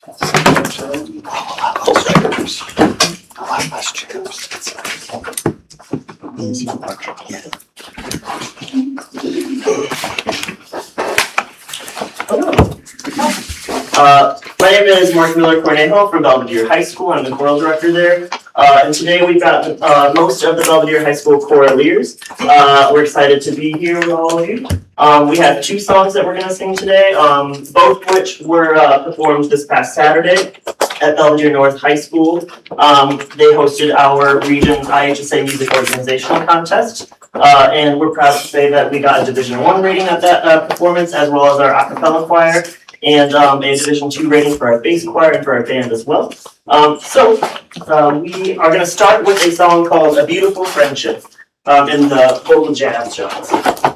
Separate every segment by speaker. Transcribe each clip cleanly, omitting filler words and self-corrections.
Speaker 1: My name is Mark Miller Cornejo from Belvedere High School. I'm the choral director there. And today we've got most of the Belvedere High School choraleers. We're excited to be here with all of you. We have 2 songs that we're going to sing today, both which were performed this past Saturday at Belvedere North High School. They hosted our region's IHSA Music Organizational Contest. And we're proud to say that we got a Division I rating at that performance, as well as our a cappella choir, and a Division II rating for our bass choir and for our band as well. We are going to start with a song called A Beautiful Friendship in the vocal jazz genre.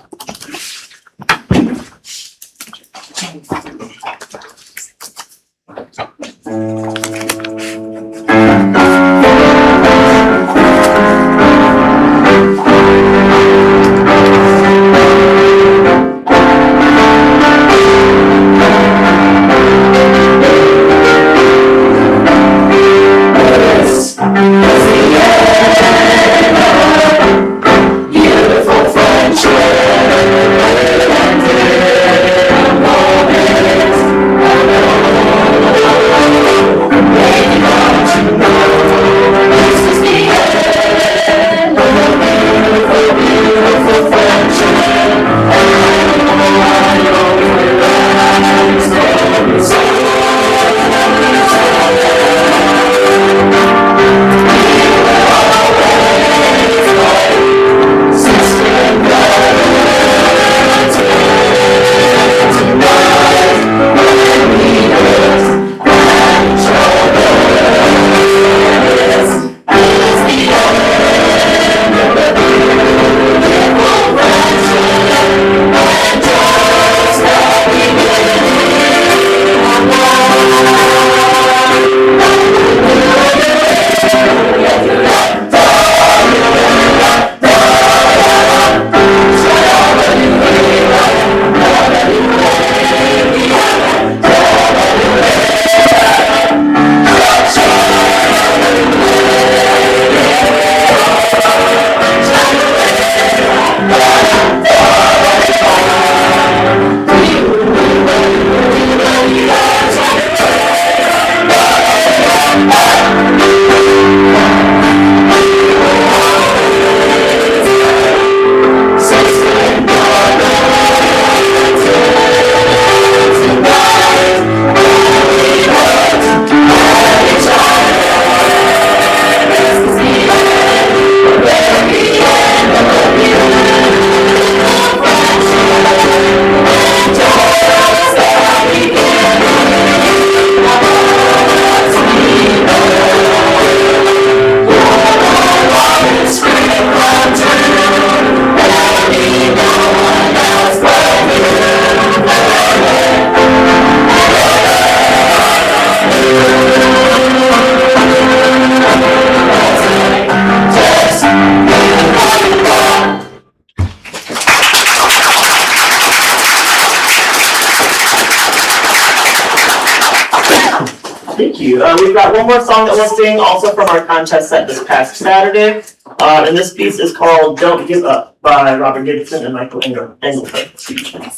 Speaker 1: Thank you. We've got one more song that we'll sing, also from our contest set this past Saturday. And this piece is called Don't Give Up by Robert Gibson and Michael Engelhardt.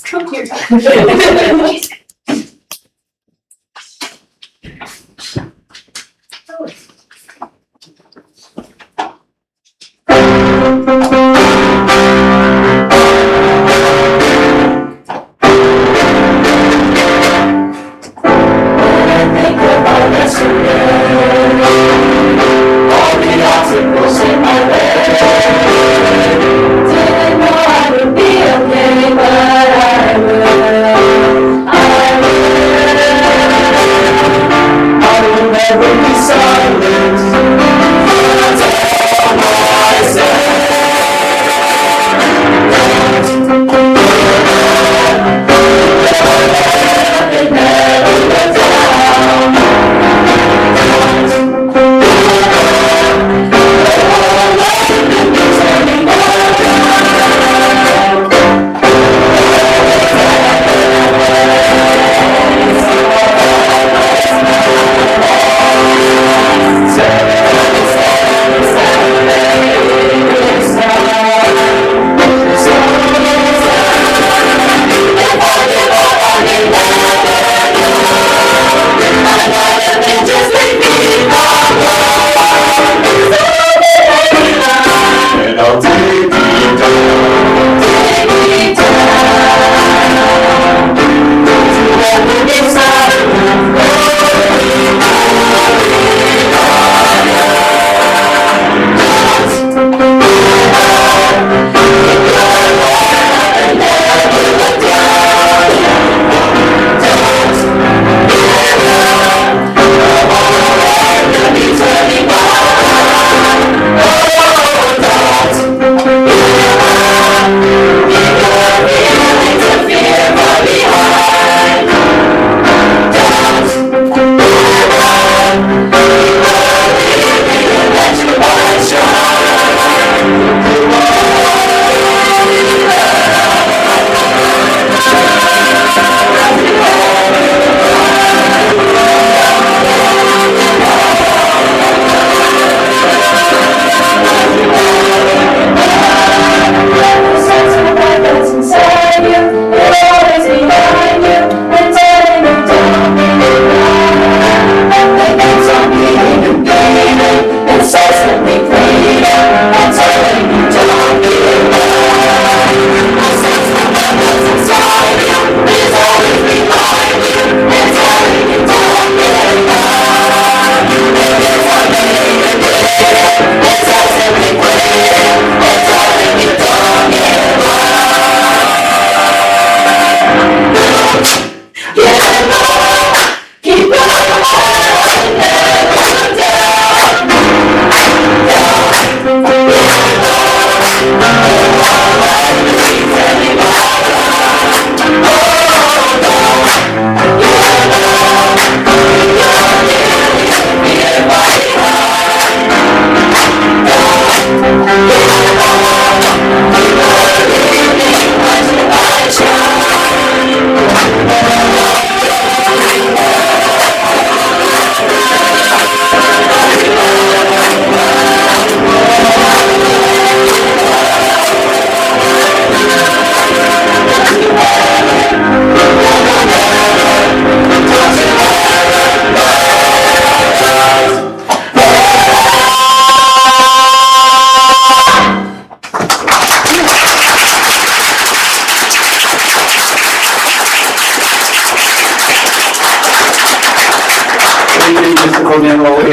Speaker 2: Come here.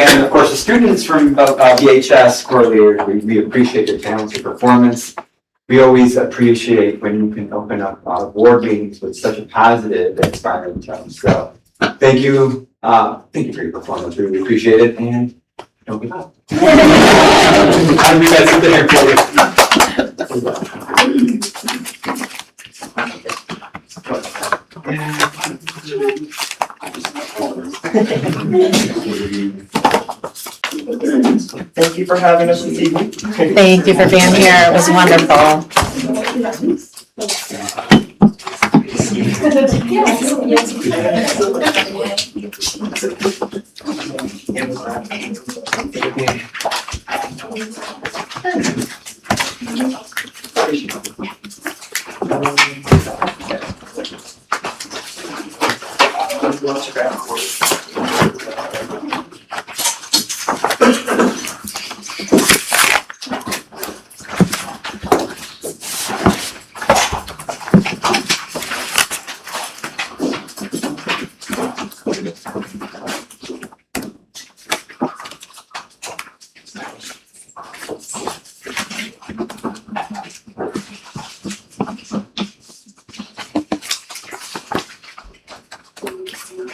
Speaker 2: And of course, the students from VHS Corlear, we appreciate your talents, your performance. We always appreciate when you can open up board meetings with such a positive, inspiring tone. So thank you for your performance. We really appreciate it, and don't give up. And we got something here for
Speaker 1: Thank you for having us this evening.
Speaker 3: Thank you for being here. It was wonderful.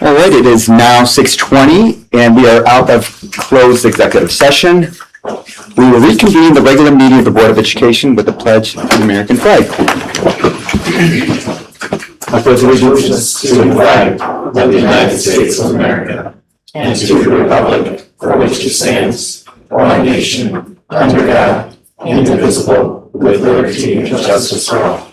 Speaker 4: All right, it is now 6:20 and we are out of closed executive session. We will reconvene the regular meeting of the Board of Education with the pledge to the American flag. I pledge allegiance
Speaker 5: to the flag of the United States of America and to the republic for which it stands, one nation, under God, indivisible, with liberty and justice for all.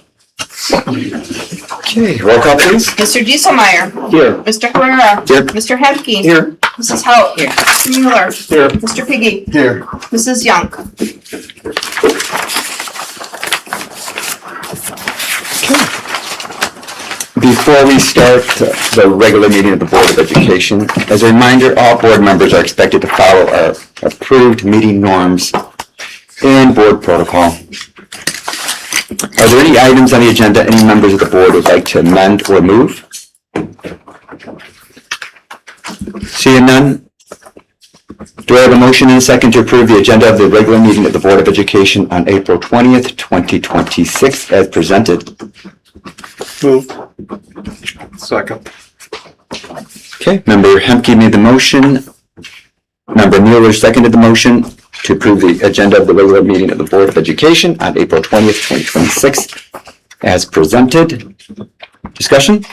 Speaker 4: Okay, roll call please.
Speaker 3: Mr. Dieselmeyer.
Speaker 4: Here.
Speaker 3: Mr. Herrera.
Speaker 4: Here.
Speaker 3: Mr. Hemke.
Speaker 4: Here.
Speaker 3: Mrs. Hout. Here. Mr. Mueller.
Speaker 4: Here.
Speaker 3: Mr. Piggy.
Speaker 4: Here.
Speaker 3: Mrs. Young.
Speaker 4: Before we start the regular meeting of the Board of Education, as a reminder, all board members are expected to follow our approved meeting norms and board protocol. Are there any items on the agenda any members of the board would like to amend or move? Seeing none, do I have a motion and a second to approve the agenda of the regular meeting of the Board of Education on April 20th, 2026 as presented?
Speaker 6: Move. Second.
Speaker 4: Okay, Member Hemke made the motion. Member Mueller seconded the motion to approve the agenda of the regular meeting of the Board of Education on April 20th, 2026 as presented. Discussion?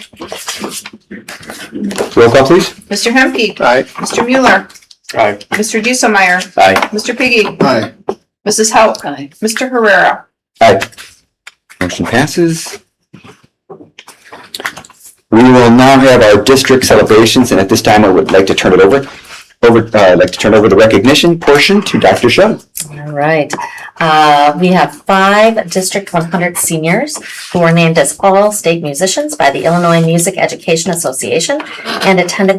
Speaker 4: Roll call, please.
Speaker 3: Mr. Hemke.
Speaker 6: Aye.
Speaker 3: Mr. Mueller.
Speaker 6: Aye.
Speaker 3: Mr. Dieselmeyer.
Speaker 4: Aye.
Speaker 3: Mr. Piggy.
Speaker 6: Aye.
Speaker 3: Mrs. Hauk. Mr. Herrera.
Speaker 4: Aye. Motion passes. We will now have our district celebrations, and at this time, I would like to turn it over the recognition portion to Dr. Show.
Speaker 7: All right. We have 5 District 100 seniors who were named as All-State Musicians by the Illinois Music Education Association and attended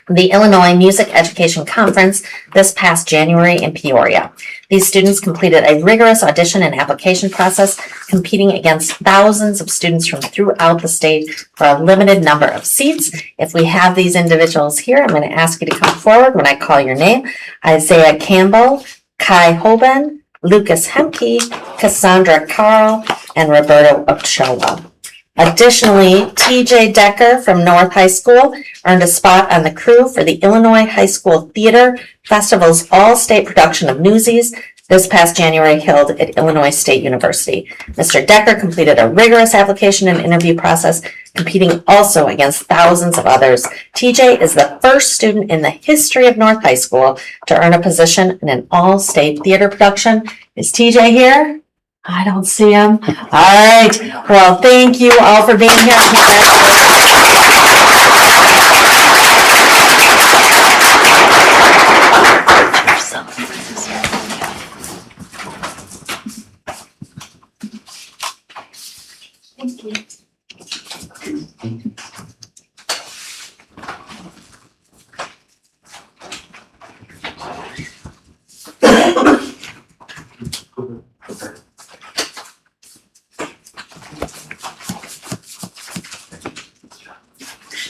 Speaker 7: the Illinois Music Education Conference this past January in Peoria. These students completed a rigorous audition and application process, competing against thousands of students from throughout the state for a limited number of seats. If we have these individuals here, I'm going to ask you to come forward when I call your name. Isaiah Campbell, Kai Hoban, Lucas Hemke, Cassandra Carl, and Roberto Ochoa. Additionally, TJ Decker from North High School earned a spot on the crew for the Illinois High School Theater Festival's all-state production of Newsies this past January held at Illinois State University. Mr. Decker completed a rigorous application and interview process, competing also against thousands of others. TJ is the first student in the history of North High School to earn a position in an all-state theater production. Is TJ here? I don't see him. All right. Well, thank you all for being here.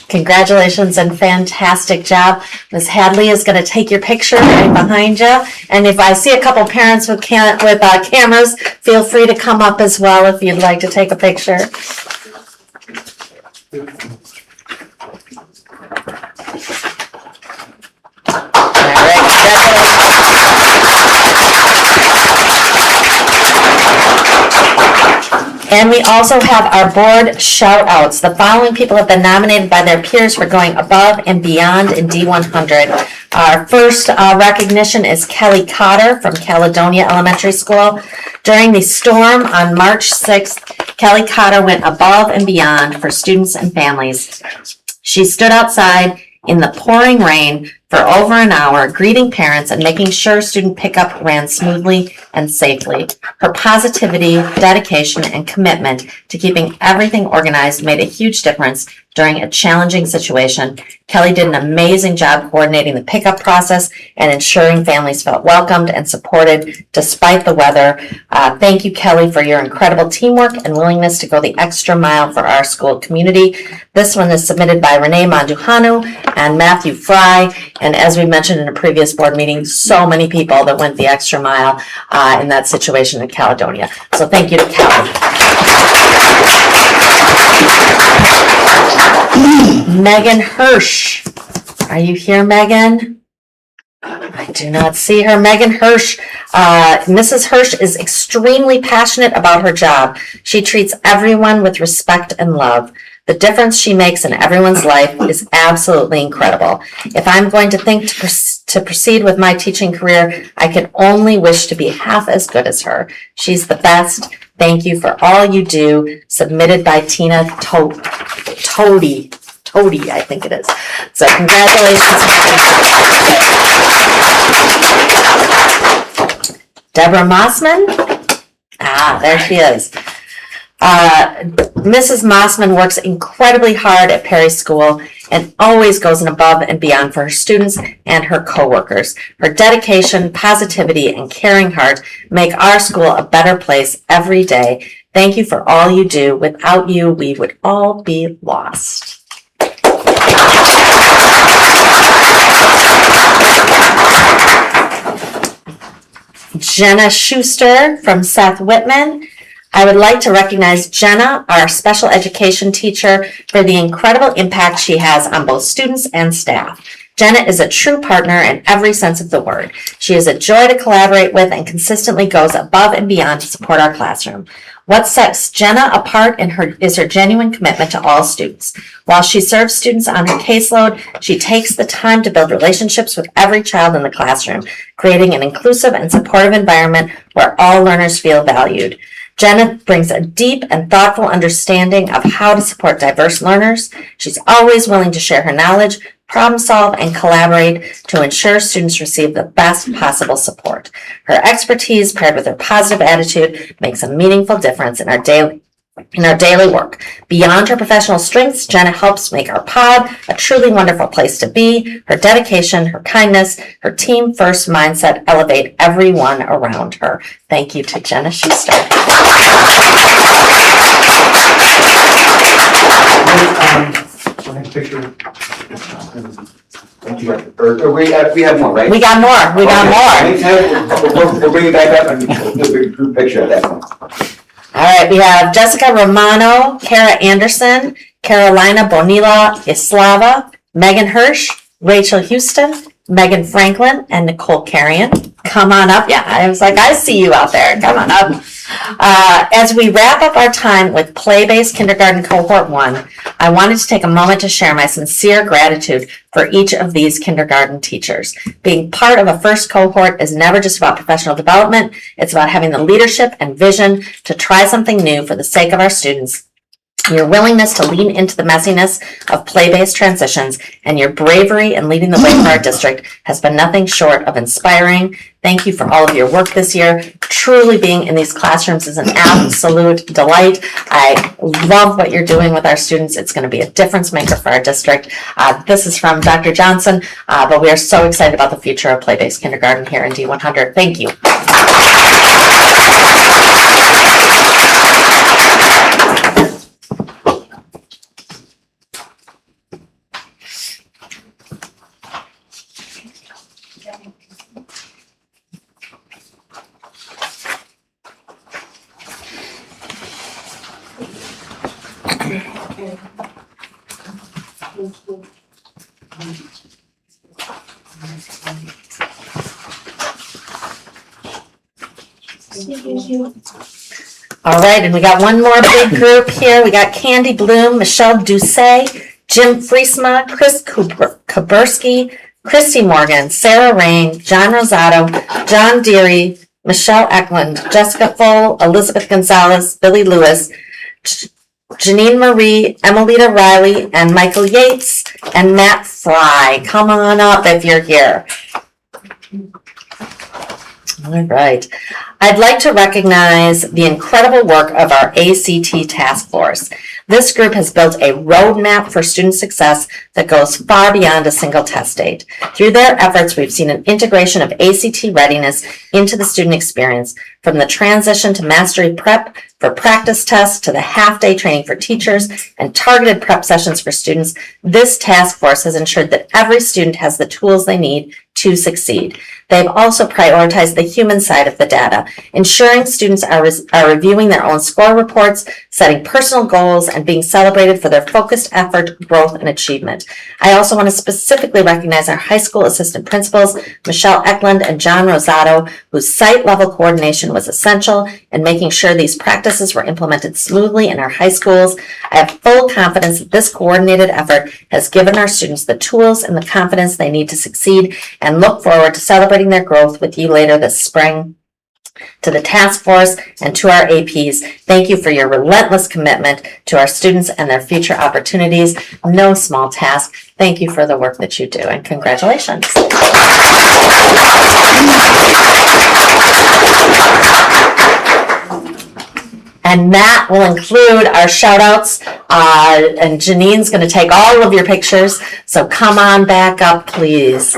Speaker 7: Congratulations and fantastic job. Ms. Hadley is going to take your picture right behind you. And if I see a couple parents with cameras, feel free to come up as well if you'd like to take a picture. All right, and we also have our board shout outs. The following people have been nominated by their peers for going above and beyond in D100. Our first recognition is Kelly Cotter from Caledonia Elementary School. During the storm on March 6th, Kelly Cotter went above and beyond for students and families. She stood outside in the pouring rain for over an hour, greeting parents and making sure student pickup ran smoothly and safely. Her positivity, dedication, and commitment to keeping everything organized made a huge difference during a challenging situation. Kelly did an amazing job coordinating the pickup process and ensuring families felt welcomed and supported despite the weather. Thank you, Kelly, for your incredible teamwork and willingness to go the extra mile for our school community. This one is submitted by Renee Manduhanu and Matthew Fry. And as we mentioned in a previous board meeting, so many people that went the extra mile in that situation in Caledonia. So thank you to Kelly. Megan Hirsch. Are you here, Megan? I do not see her. Megan Hirsch. Mrs. Hirsch is extremely passionate about her job. She treats everyone with respect and love. The difference she makes in everyone's life is absolutely incredible. If I'm going to think to proceed with my teaching career, I can only wish to be half as good as her. She's the best. Thank you for all you do. Submitted by Tina Toady, I think it is. So congratulations. Deborah Mossman. There she is. Mrs. Mossman works incredibly hard at Perry School and always goes above and beyond for her students and her coworkers. Her dedication, positivity, and caring heart make our school a better place every day. Thank you for all you do. Without you, we would all be lost. Jenna Schuster from Seth Whitman. I would like to recognize Jenna, our special education teacher, for the incredible impact she has on both students and staff. Jenna is a true partner in every sense of the word. She is a joy to collaborate with and consistently goes above and beyond to support our classroom. What sets Jenna apart is her genuine commitment to all students. While she serves students on her caseload, she takes the time to build relationships with every child in the classroom, creating an inclusive and supportive environment where all learners feel valued. Jenna brings a deep and thoughtful understanding of how to support diverse learners. She's always willing to share her knowledge, problem solve, and collaborate to ensure students receive the best possible support. Her expertise paired with her positive attitude makes a meaningful difference in our daily work. Beyond her professional strengths, Jenna helps make our pod a truly wonderful place to be. Her dedication, her kindness, her team-first mindset elevate everyone around her. Thank you to Jenna Schuster.
Speaker 2: Picture. Or we have more, right?
Speaker 7: We got more.
Speaker 2: We'll bring it back up and we'll do a group picture at that point.
Speaker 7: All right, we have Jessica Romano, Kara Anderson, Carolina Bonilla Islava, Megan Hirsch, Rachel Houston, Megan Franklin, and Nicole Carrion. Come on up. Yeah, I was like, I see you out there. Come on up. As we wrap up our time with Play-Based Kindergarten Cohort 1, I wanted to take a moment to share my sincere gratitude for each of these kindergarten teachers. Being part of a first cohort is never just about professional development. It's about having the leadership and vision to try something new for the sake of our students. Your willingness to lean into the messiness of play-based transitions and your bravery in leading the way for our district has been nothing short of inspiring. Thank you for all of your work this year. Truly being in these classrooms is an absolute delight. I love what you're doing with our students. It's going to be a difference maker for our district. This is from Dr. Johnson, but we are so excited about the future of play-based kindergarten here in D100. Thank you. All right, and we got one more big group here. We got Candy Bloom, Michelle Doucet, Jim Friesma, Chris Kuberski, Christy Morgan, Sarah Rain, John Rosato, John Deary, Michelle Eklund, Jessica Full, Elizabeth Gonzalez, Billy Lewis, Janine Marie, Emelita Riley, and Michael Yates, and Matt Fry. Come on up if you're here. All right. I'd like to recognize the incredible work of our ACT task force. This group has built a roadmap for student success that goes far beyond a single test date. Through their efforts, we've seen an integration of ACT readiness into the student experience, from the transition to mastery prep for practice tests to the half-day training for teachers and targeted prep sessions for students. This task force has ensured that every student has the tools they need to succeed. They've also prioritized the human side of the data, ensuring students are reviewing their own score reports, setting personal goals, and being celebrated for their focused effort, growth, and achievement. I also want to specifically recognize our high school assistant principals, Michelle Eklund and John Rosato, whose site-level coordination was essential in making sure these practices were implemented smoothly in our high schools. I have full confidence that this coordinated effort has given our students the tools and the confidence they need to succeed, and look forward to celebrating their growth with you later this spring. To the task force and to our APs, thank you for your relentless commitment to our students and their future opportunities. No small task. Thank you for the work that you do, and congratulations. And that will include our shout outs. And Janine's going to take all of your pictures. So come on back up, please.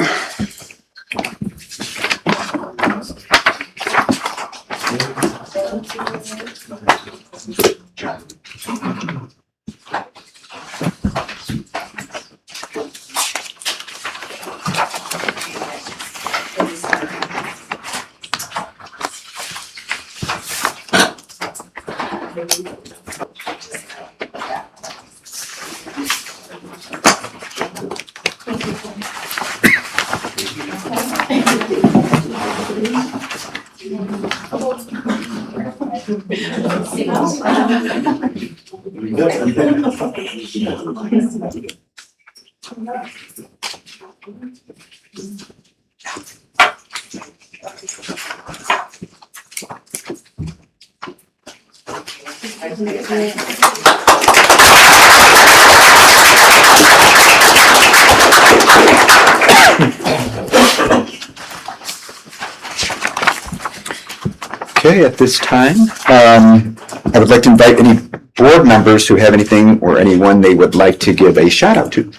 Speaker 4: Okay, at this time, I would like to invite any board members who have anything or anyone they would like to give a shout out to.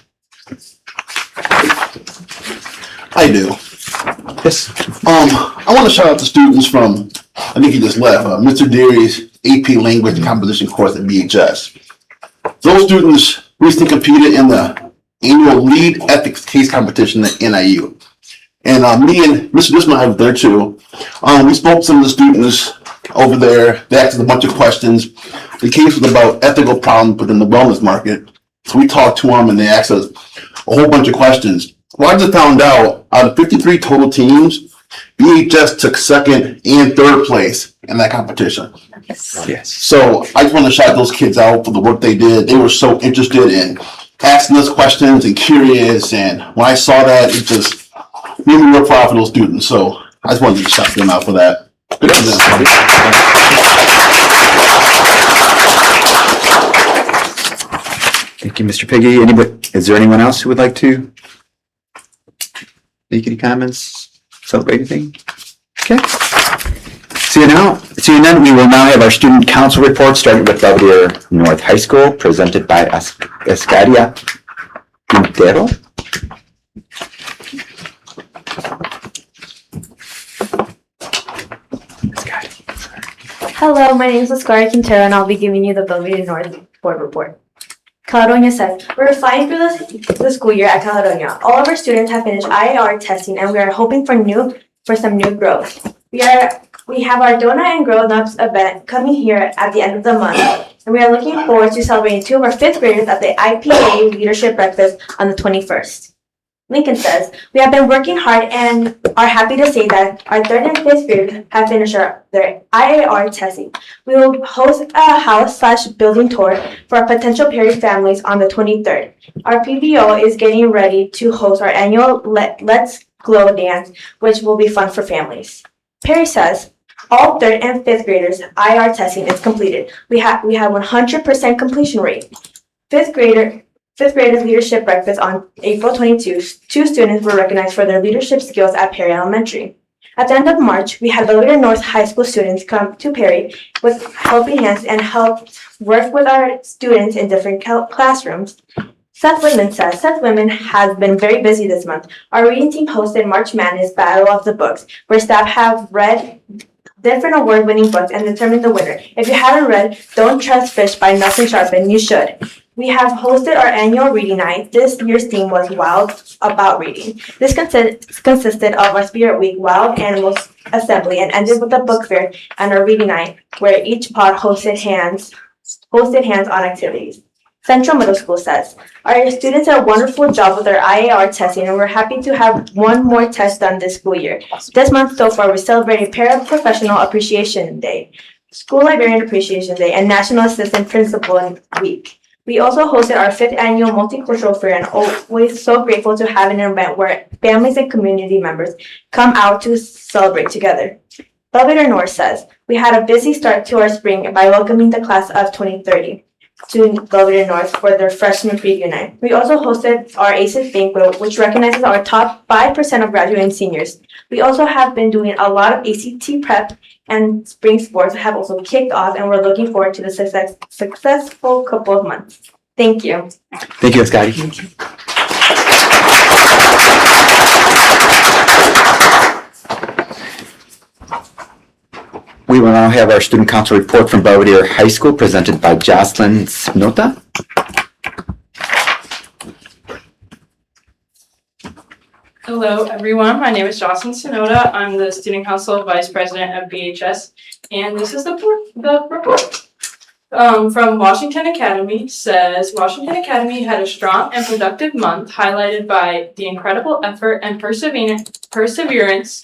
Speaker 8: I do.
Speaker 4: Yes.
Speaker 8: I want to shout out the students from, I think he just left, Mr. Deary's AP Language and Composition course at BHS. Those students recently competed in the annual Lead Ethics Case Competition at NIU. And me and Mr. Disman, I was there too. We spoke to some of the students over there. They asked us a bunch of questions. The case was about ethical problems within the wellness market. So we talked to them and they asked us a whole bunch of questions. Well, I just found out of 53 total teams, BHS took second and third place in that competition.
Speaker 4: Yes.
Speaker 8: So I just want to shout those kids out for the work they did. They were so interested in asking us questions and curious. And when I saw that, it just made me real proud for those students. So I just wanted to shout them out for that. Good for them.
Speaker 4: Thank you, Mr. Piggy. Anybody, is there anyone else who would like to make any comments, celebrate anything? Okay. Seeing none, we will now have our student council report, starting with Belvedere North High School, presented by Escadia Quintero.
Speaker 9: Hello, my name is Oscar Quintero and I'll be giving you the Belvedere North Board Report. Caledonia says, we're flying through the school year at Caledonia. All of our students have finished IAR testing and we are hoping for some new growth. We have our Donut and Grown Ups event coming here at the end of the month. And we are looking forward to celebrating 2 of our 5th graders at the IPA Leadership Breakfast on the 21st. Lincoln says, we have been working hard and are happy to say that our 3rd and 5th graders have finished their IAR testing. We will host a house/building tour for our potential Perry families on the 23rd. Our PBO is getting ready to host our annual Let's Glow dance, which will be fun for families. Perry says, all 3rd and 5th graders IR testing is completed. We have 100% completion rate. 5th graders leadership breakfast on April 22. 2 students were recognized for their leadership skills at Perry Elementary. At the end of March, we had Belvedere North High School students come to Perry with helping hands and helped work with our students in different classrooms. Seth Whitman says, Seth Whitman has been very busy this month. Our reading team hosted March Madness Battle of the Books, where staff have read different award-winning books and determined the winner. If you haven't read Don't Trust Fish by Nelson Sharpen, you should. We have hosted our annual reading night. This year's theme was Wild About Reading. This consisted of our Spirit Week Wild Animals Assembly and ended with a book fair and our reading night, where each pod hosted hands-on activities. Central Middle School says, our students did a wonderful job with their IAR testing and we're happy to have one more test done this school year. This month so far, we celebrated Paraprofessional Appreciation Day, School Librarian Appreciation Day, and National Assistant Principal Week. We also hosted our 5th annual multicultural fair and always so grateful to have an event where families and community members come out to celebrate together. Belvedere North says, we had a busy start to our spring by welcoming the class of 2030 to Belvedere North for their freshman preview night. We also hosted our ACES banquet, which recognizes our top 5% of graduating seniors. We also have been doing a lot of ACT prep and spring sports have also kicked off and we're looking forward to the successful couple of months. Thank you.
Speaker 4: Thank you, Scotty. We will now have our student council report from Belvedere High School, presented by Jocelyn Snota.
Speaker 10: Hello, everyone. My name is Jocelyn Sonoda. I'm the Student Council Vice President of BHS, and this is the report. from Washington Academy says, Washington Academy had a strong and productive month highlighted by the incredible effort and perseverance,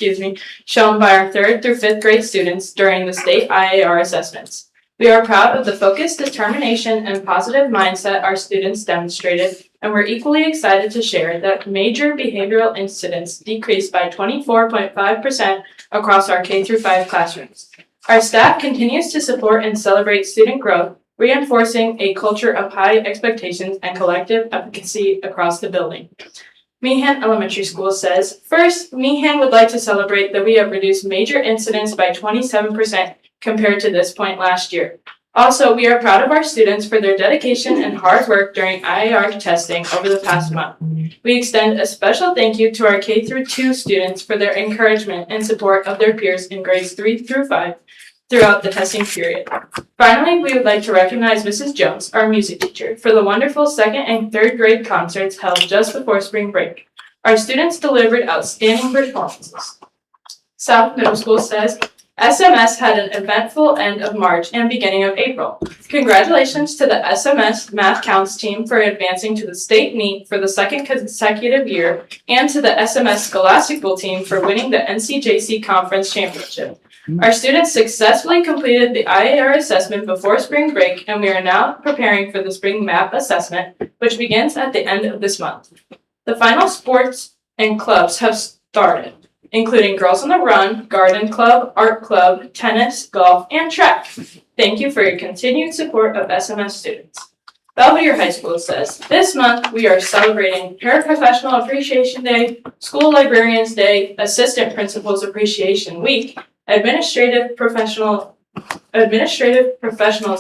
Speaker 10: shown by our 3rd through 5th grade students during the state IAR assessments. We are proud of the focus, determination, and positive mindset our students demonstrated, and we're equally excited to share that major behavioral incidents decreased by 24.5% across our K-5 classrooms. Our staff continues to support and celebrate student growth, reinforcing a culture of high expectations and collective efficacy across the building. Meehan Elementary School says, first, Meehan would like to celebrate that we have reduced major incidents by 27% compared to this point last year. Also, we are proud of our students for their dedication and hard work during IAR testing over the past month. We extend a special thank you to our K-2 students for their encouragement and support of their peers in grades 3 through 5 throughout the testing period. Finally, we would like to recognize Mrs. Jones, our music teacher, for the wonderful 2nd and 3rd grade concerts held just before spring break. Our students delivered outstanding performances. South Middle School says, SMS had an eventful end of March and beginning of April. Congratulations to the SMS Math Counts team for advancing to the state meet for the 2nd consecutive year, and to the SMS Scholastical team for winning the NCJC Conference Championship. Our students successfully completed the IAR assessment before spring break, and we are now preparing for the spring MAP assessment, which begins at the end of this month. The final sports and clubs have started, including Girls on the Run, Garden Club, Art Club, tennis, golf, and track. Thank you for your continued support of SMS students. Belvedere High School says, this month we are celebrating Paraprofessional Appreciation Day, School Librarians Day, Assistant Principals Appreciation Week, Administrative Professionals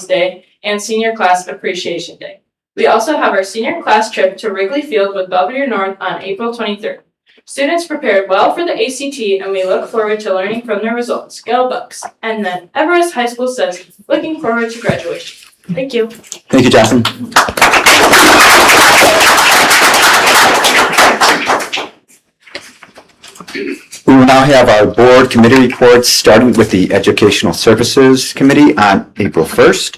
Speaker 10: Day, and Senior Class Appreciation Day. We also have our senior class trip to Wrigley Field with Belvedere North on April 23rd. Students prepared well for the ACT, and we look forward to learning from their results. Go Bucks! And then Everest High School says, looking forward to graduation. Thank you.
Speaker 4: Thank you, Jocelyn. We will now have our board committee reports, starting with the Educational Services Committee on April 1st.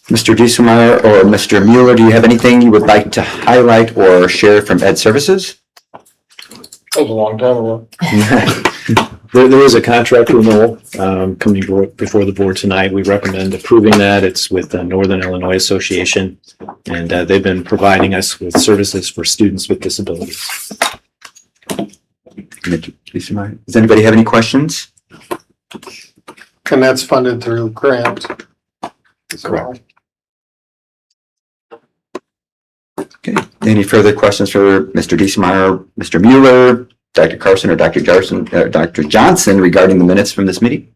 Speaker 4: Mr. Dieselmeyer or Mr. Mueller, do you have anything you would like to highlight or share from Ed Services?
Speaker 6: That was a long time ago.
Speaker 5: There is a contract renewal coming before the board tonight. We recommend approving that. It's with the Northern Illinois Association, and they've been providing us with services for students with disabilities.
Speaker 4: Does anybody have any questions?
Speaker 6: And that's funded through grant.
Speaker 4: Correct. Okay. Any further questions for Mr. Dieselmeyer, Mr. Mueller, Dr. Carson, or Dr. Johnson regarding the minutes from this meeting?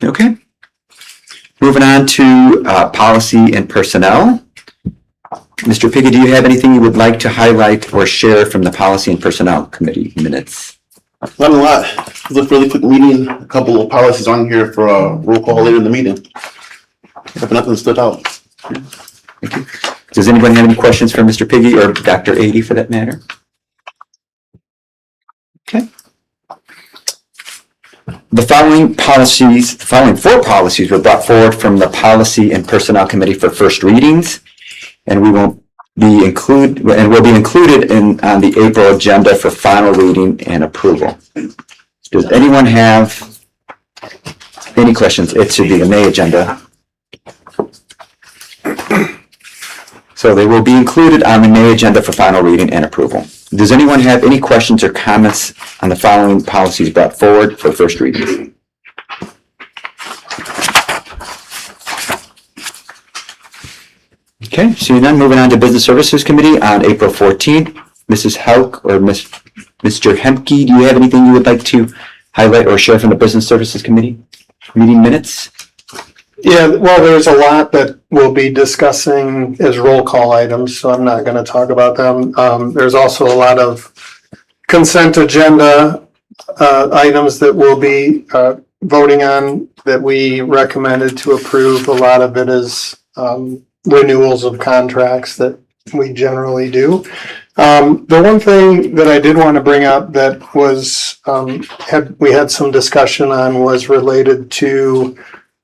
Speaker 4: Okay. Moving on to policy and personnel. Mr. Piggy, do you have anything you would like to highlight or share from the Policy and Personnel Committee minutes?
Speaker 8: Not a lot. It was a really quick meeting, a couple of policies on here for a roll call later in the meeting. If nothing stood out.
Speaker 4: Thank you. Does anybody have any questions for Mr. Piggy or Dr. Ady for that matter? Okay. The following four policies were brought forward from the Policy and Personnel Committee for first readings, and will be included on the April agenda for final reading and approval. Does anyone have any questions? It should be the May agenda. So they will be included on the May agenda for final reading and approval. Does anyone have any questions or comments on the following policies brought forward for first reading? Okay, seeing none, moving on to Business Services Committee on April 14th. Mrs. Hauk or Mr. Hemke, do you have anything you would like to highlight or share from the Business Services Committee meeting minutes?
Speaker 6: Yeah, well, there's a lot that we'll be discussing as roll call items, so I'm not going to talk about them. There's also a lot of consent agenda items that we'll be voting on that we recommended to approve. A lot of it is renewals of contracts that we generally do. The one thing that I did want to bring up that was we had some discussion on was related to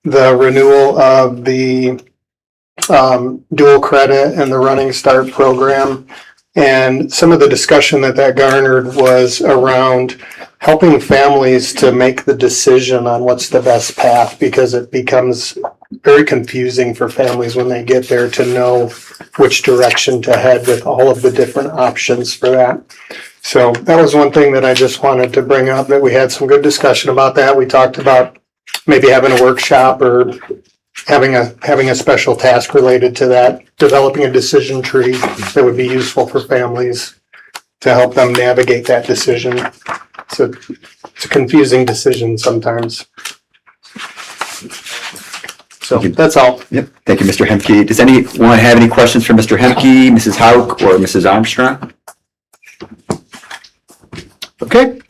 Speaker 6: the renewal of the dual credit and the Running Start program. And some of the discussion that garnered was around helping families to make the decision on what's the best path, because it becomes very confusing for families when they get there to know which direction to head with all of the different options for that. So that was one thing that I just wanted to bring up, that we had some good discussion about that. We talked about maybe having a workshop or having a special task related to that, developing a decision tree that would be useful for families to help them navigate that decision. So it's a confusing decision sometimes. So that's all.
Speaker 4: Yep, thank you, Mr. Hemke. Does anyone have any questions for Mr. Hemke, Mrs. Hauk, or Mrs. Armstrong? Okay.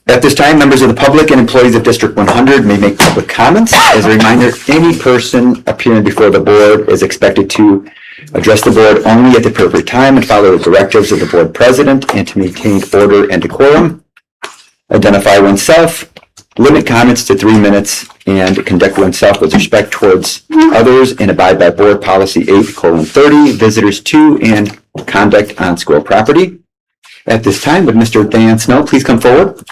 Speaker 4: At this time, members of the public and employees of District 100 may make public comments. As a reminder, any person appearing before the board is expected to address the board only at the appropriate time and follow the directives of the board president, and to maintain order and decorum. Identify oneself, limit comments to 3 minutes, and conduct oneself with respect towards others, and abide by board policy 8:30, visitors to and conduct on school property. At this time, would Mr. Dan Snow please come forward?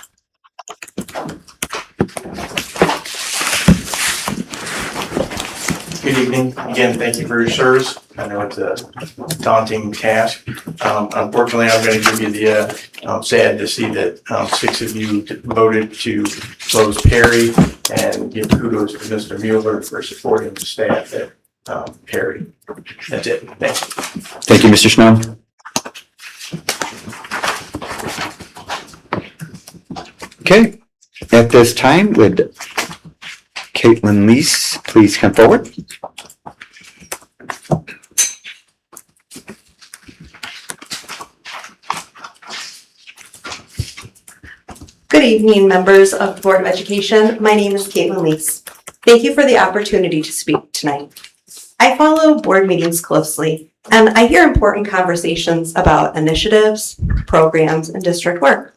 Speaker 5: Good evening. Again, thank you for your service. I know it's a daunting task. Unfortunately, I'm going to give you the, sad to see that 6 of you voted to close Perry, and give kudos to Mr. Mueller for supporting the staff at Perry. That's it. Thank you.
Speaker 4: Thank you, Mr. Snow. Okay, at this time, would Caitlin Lees please come forward?
Speaker 11: Good evening, members of the Board of Education. My name is Caitlin Lees. Thank you for the opportunity to speak tonight. I follow board meetings closely, and I hear important conversations about initiatives, programs, and district work.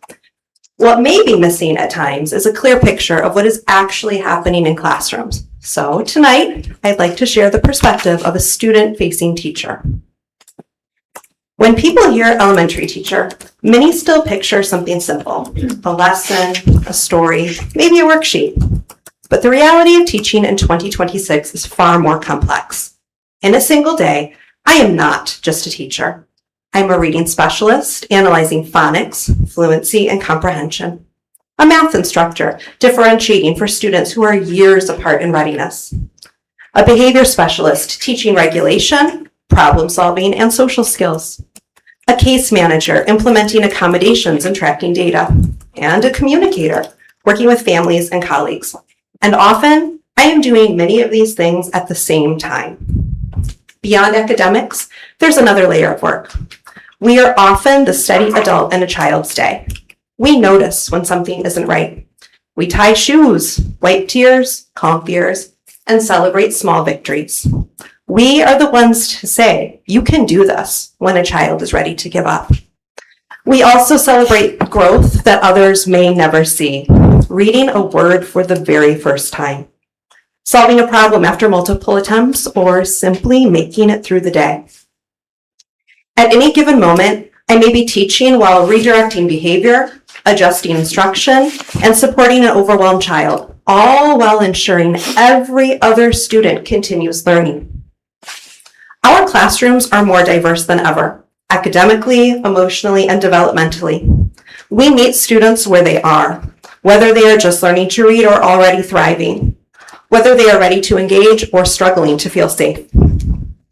Speaker 11: What may be missing at times is a clear picture of what is actually happening in classrooms. So tonight, I'd like to share the perspective of a student-facing teacher. When people hear elementary teacher, many still picture something simple, a lesson, a story, maybe a worksheet. But the reality of teaching in 2026 is far more complex. In a single day, I am not just a teacher. I'm a reading specialist, analyzing phonics, fluency, and comprehension. A math instructor, differentiating for students who are years apart in readiness. A behavior specialist, teaching regulation, problem solving, and social skills. A case manager, implementing accommodations and tracking data. And a communicator, working with families and colleagues. And often, I am doing many of these things at the same time. Beyond academics, there's another layer of work. We are often the steady adult in a child's day. We notice when something isn't right. We tie shoes, wipe tears, calm fears, and celebrate small victories. We are the ones to say, you can do this, when a child is ready to give up. We also celebrate growth that others may never see. Reading a word for the very first time. Solving a problem after multiple attempts, or simply making it through the day. At any given moment, I may be teaching while redirecting behavior, adjusting instruction, and supporting an overwhelmed child, all while ensuring every other student continues learning. Our classrooms are more diverse than ever, academically, emotionally, and developmentally. We meet students where they are, whether they are just learning to read or already thriving, whether they are ready to engage or struggling to feel safe.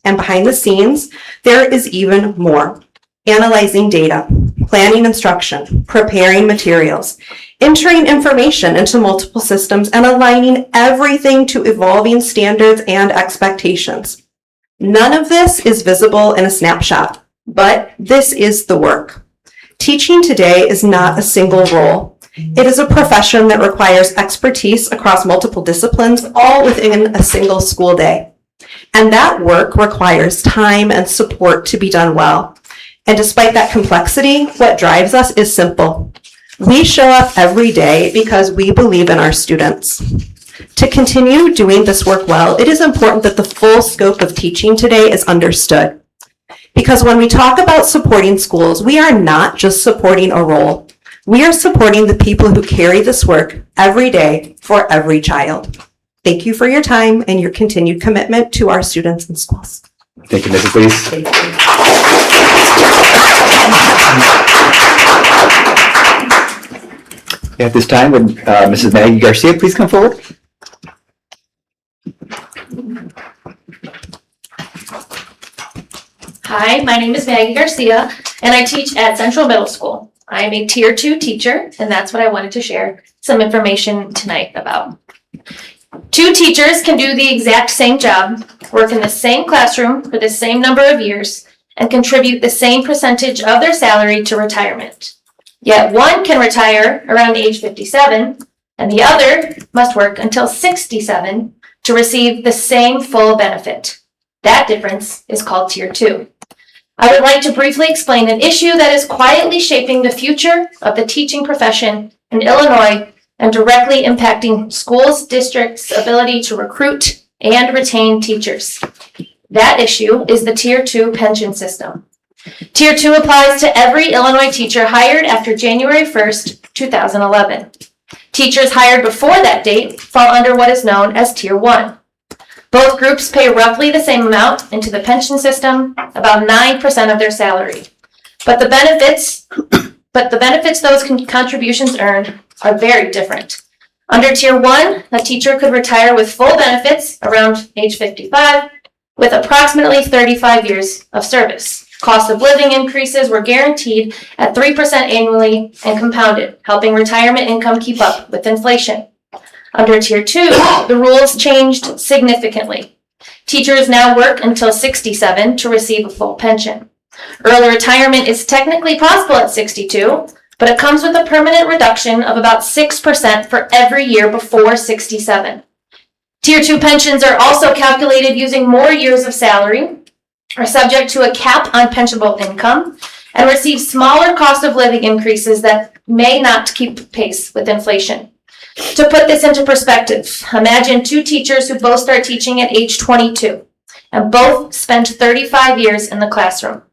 Speaker 11: And behind the scenes, there is even more. Analyzing data, planning instruction, preparing materials, entering information into multiple systems, and aligning everything to evolving standards and expectations. None of this is visible in a snapshot, but this is the work. Teaching today is not a single role. It is a profession that requires expertise across multiple disciplines, all within a single school day. And that work requires time and support to be done well. And despite that complexity, what drives us is simple. We show up every day because we believe in our students. To continue doing this work well, it is important that the full scope of teaching today is understood. Because when we talk about supporting schools, we are not just supporting a role. We are supporting the people who carry this work every day for every child. Thank you for your time and your continued commitment to our students and schools.
Speaker 4: Thank you, Mrs. Lees.
Speaker 11: Thank you.
Speaker 4: At this time, would Mrs. Maggie Garcia please come forward?
Speaker 12: Hi, my name is Maggie Garcia, and I teach at Central Middle School. I am a Tier 2 teacher, and that's what I wanted to share some information tonight about. 2 teachers can do the exact same job, work in the same classroom for the same number of years, and contribute the same percentage of their salary to retirement. Yet one can retire around age 57, and the other must work until 67 to receive the same full benefit. That difference is called Tier 2. I would like to briefly explain an issue that is quietly shaping the future of the teaching profession in Illinois and directly impacting schools' districts' ability to recruit and retain teachers. That issue is the Tier 2 pension system. Tier 2 applies to every Illinois teacher hired after January 1st, 2011. Teachers hired before that date fall under what is known as Tier 1. Both groups pay roughly the same amount into the pension system, about 9% of their salary. But the benefits those contributions earn are very different. Under Tier 1, a teacher could retire with full benefits around age 55, with approximately 35 years of service. Cost of living increases were guaranteed at 3% annually and compounded, helping retirement income keep up with inflation. Under Tier 2, the rules changed significantly. Teachers now work until 67 to receive a full pension. Early retirement is technically possible at 62, but it comes with a permanent reduction of about 6% for every year before 67. Tier 2 pensions are also calculated using more years of salary, are subject to a cap on pensionable income, and receive smaller cost of living increases that may not keep pace with inflation. To put this into perspective, imagine 2 teachers who both start teaching at age 22 and both spend 35 years in the classroom.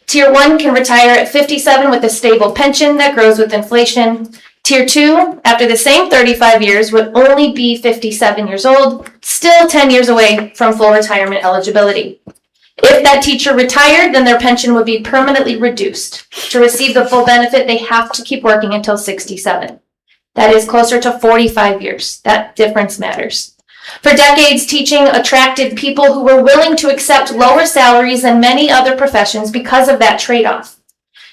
Speaker 12: Tier 1 can retire at 57 with a stable pension that grows with inflation. Tier 2, after the same 35 years, would only be 57 years old, still 10 years away from full retirement eligibility. If that teacher retired, then their pension would be permanently reduced. To receive the full benefit, they have to keep working until 67. That is closer to 45 years. That difference matters. For decades, teaching attracted people who were willing to accept lower salaries than many other professions because of that trade-off.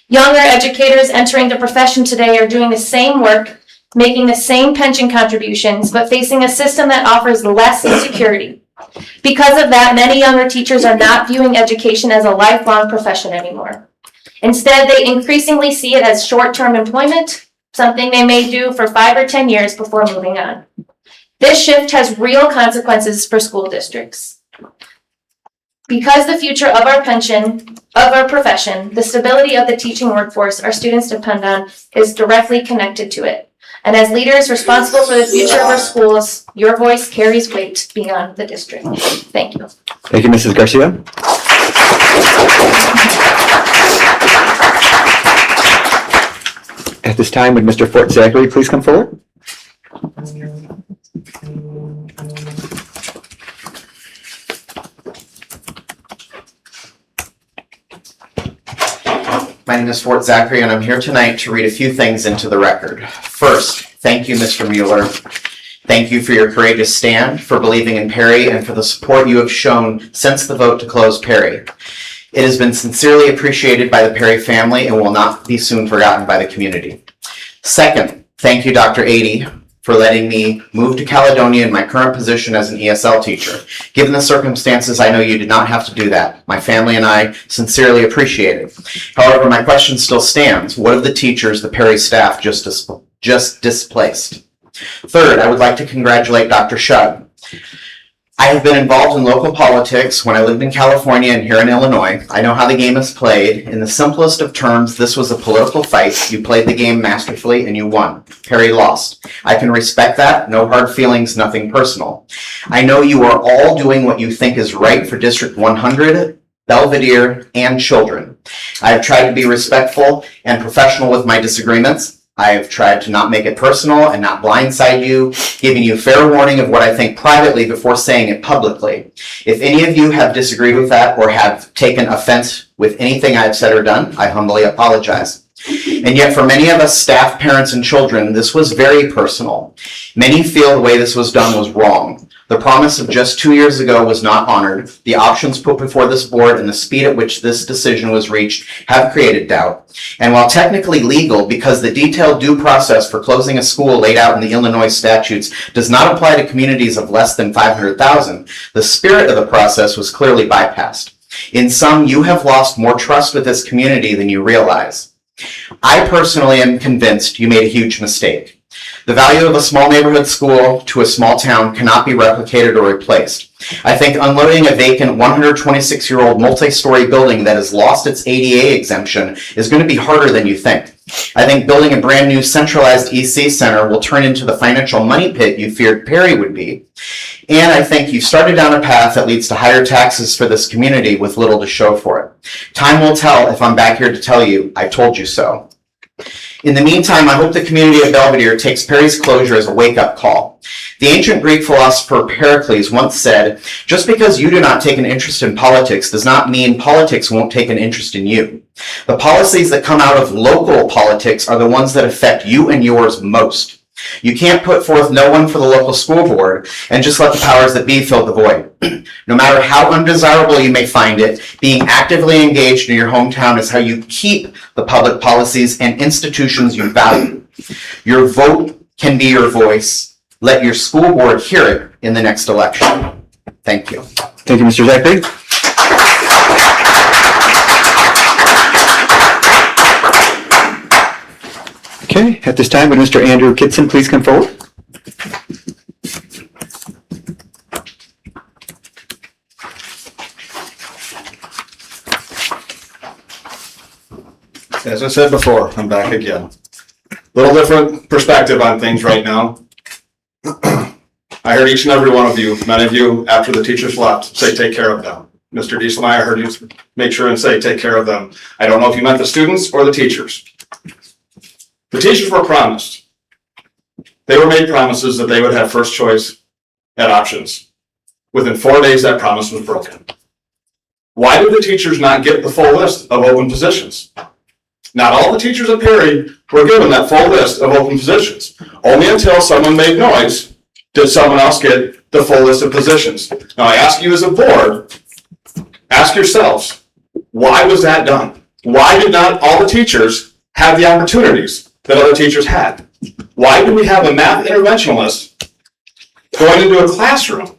Speaker 12: Younger educators entering the profession today are doing the same work, making the same pension contributions, but facing a system that offers less security. Because of that, many younger teachers are not viewing education as a lifelong profession anymore. Instead, they increasingly see it as short-term employment, something they may do for 5 or 10 years before moving on. This shift has real consequences for school districts. Because the future of our profession, the stability of the teaching workforce our students depend on is directly connected to it. And as leaders responsible for the future of our schools, your voice carries weight beyond the district. Thank you.
Speaker 4: Thank you, Mrs. Garcia. At this time, would Mr. Fort Zachary please come forward?
Speaker 13: My name is Fort Zachary, and I'm here tonight to read a few things into the record. First, thank you, Mr. Mueller. Thank you for your courageous stand, for believing in Perry, and for the support you have shown since the vote to close Perry. It has been sincerely appreciated by the Perry family and will not be soon forgotten by the community. Second, thank you, Dr. Ady, for letting me move to Caledonia in my current position as an ESL teacher. Given the circumstances, I know you did not have to do that. My family and I sincerely appreciate it. However, my question still stands. What of the teachers the Perry staff just displaced? Third, I would like to congratulate Dr. Shug I have been involved in local politics when I lived in California and here in Illinois. I know how the game is played. In the simplest of terms, this was a political fight. You played the game masterfully and you won. Perry lost. I can respect that. No hard feelings, nothing personal. I know you are all doing what you think is right for District 100, Belvedere, and children. I have tried to be respectful and professional with my disagreements. I have tried to not make it personal and not blindside you, giving you fair warning of what I think privately before saying it publicly. If any of you have disagreed with that or have taken offense with anything I have said or done, I humbly apologize. And yet for many of us staff, parents, and children, this was very personal. Many feel the way this was done was wrong. The promise of just 2 years ago was not honored. The options put before this board and the speed at which this decision was reached have created doubt. And while technically legal, because the detailed due process for closing a school laid out in the Illinois statutes does not apply to communities of less than 500,000, the spirit of the process was clearly bypassed. In sum, you have lost more trust with this community than you realize. I personally am convinced you made a huge mistake. The value of a small neighborhood school to a small town cannot be replicated or replaced. I think unloading a vacant 126-year-old multi-story building that has lost its ADA exemption is going to be harder than you think. I think building a brand new centralized EC center will turn into the financial money pit you feared Perry would be. And I think you've started down a path that leads to higher taxes for this community with little to show for it. Time will tell if I'm back here to tell you, I told you so. In the meantime, I hope the community of Belvedere takes Perry's closure as a wake-up call. The ancient Greek philosopher Pericles once said, just because you do not take an interest in politics does not mean politics won't take an interest in you. The policies that come out of local politics are the ones that affect you and yours most. You can't put forth no one for the local school board and just let the powers that be fill the void. No matter how undesirable you may find it, being actively engaged in your hometown is how you keep the public policies and institutions you value. Your vote can be your voice. Let your school board hear it in the next election. Thank you.
Speaker 4: Thank you, Mr. Zachary. Okay, at this time, would Mr. Andrew Kitson please come forward?
Speaker 14: As I said before, I'm back again. Little different perspective on things right now. I heard each and every one of you, many of you, after the teachers left, say, take care of them. Mr. Dieselmeyer, I heard you make sure and say, take care of them. I don't know if you meant the students or the teachers. The teachers were promised. They were made promises that they would have first choice at options. Within 4 days, that promise was broken. Why did the teachers not get the full list of open positions? Not all the teachers at Perry were given that full list of open positions. Only until someone made noise did someone else get the full list of positions. Now I ask you as a board, ask yourselves, why was that done? Why did not all the teachers have the opportunities that other teachers had? Why do we have a math interventionist going into a classroom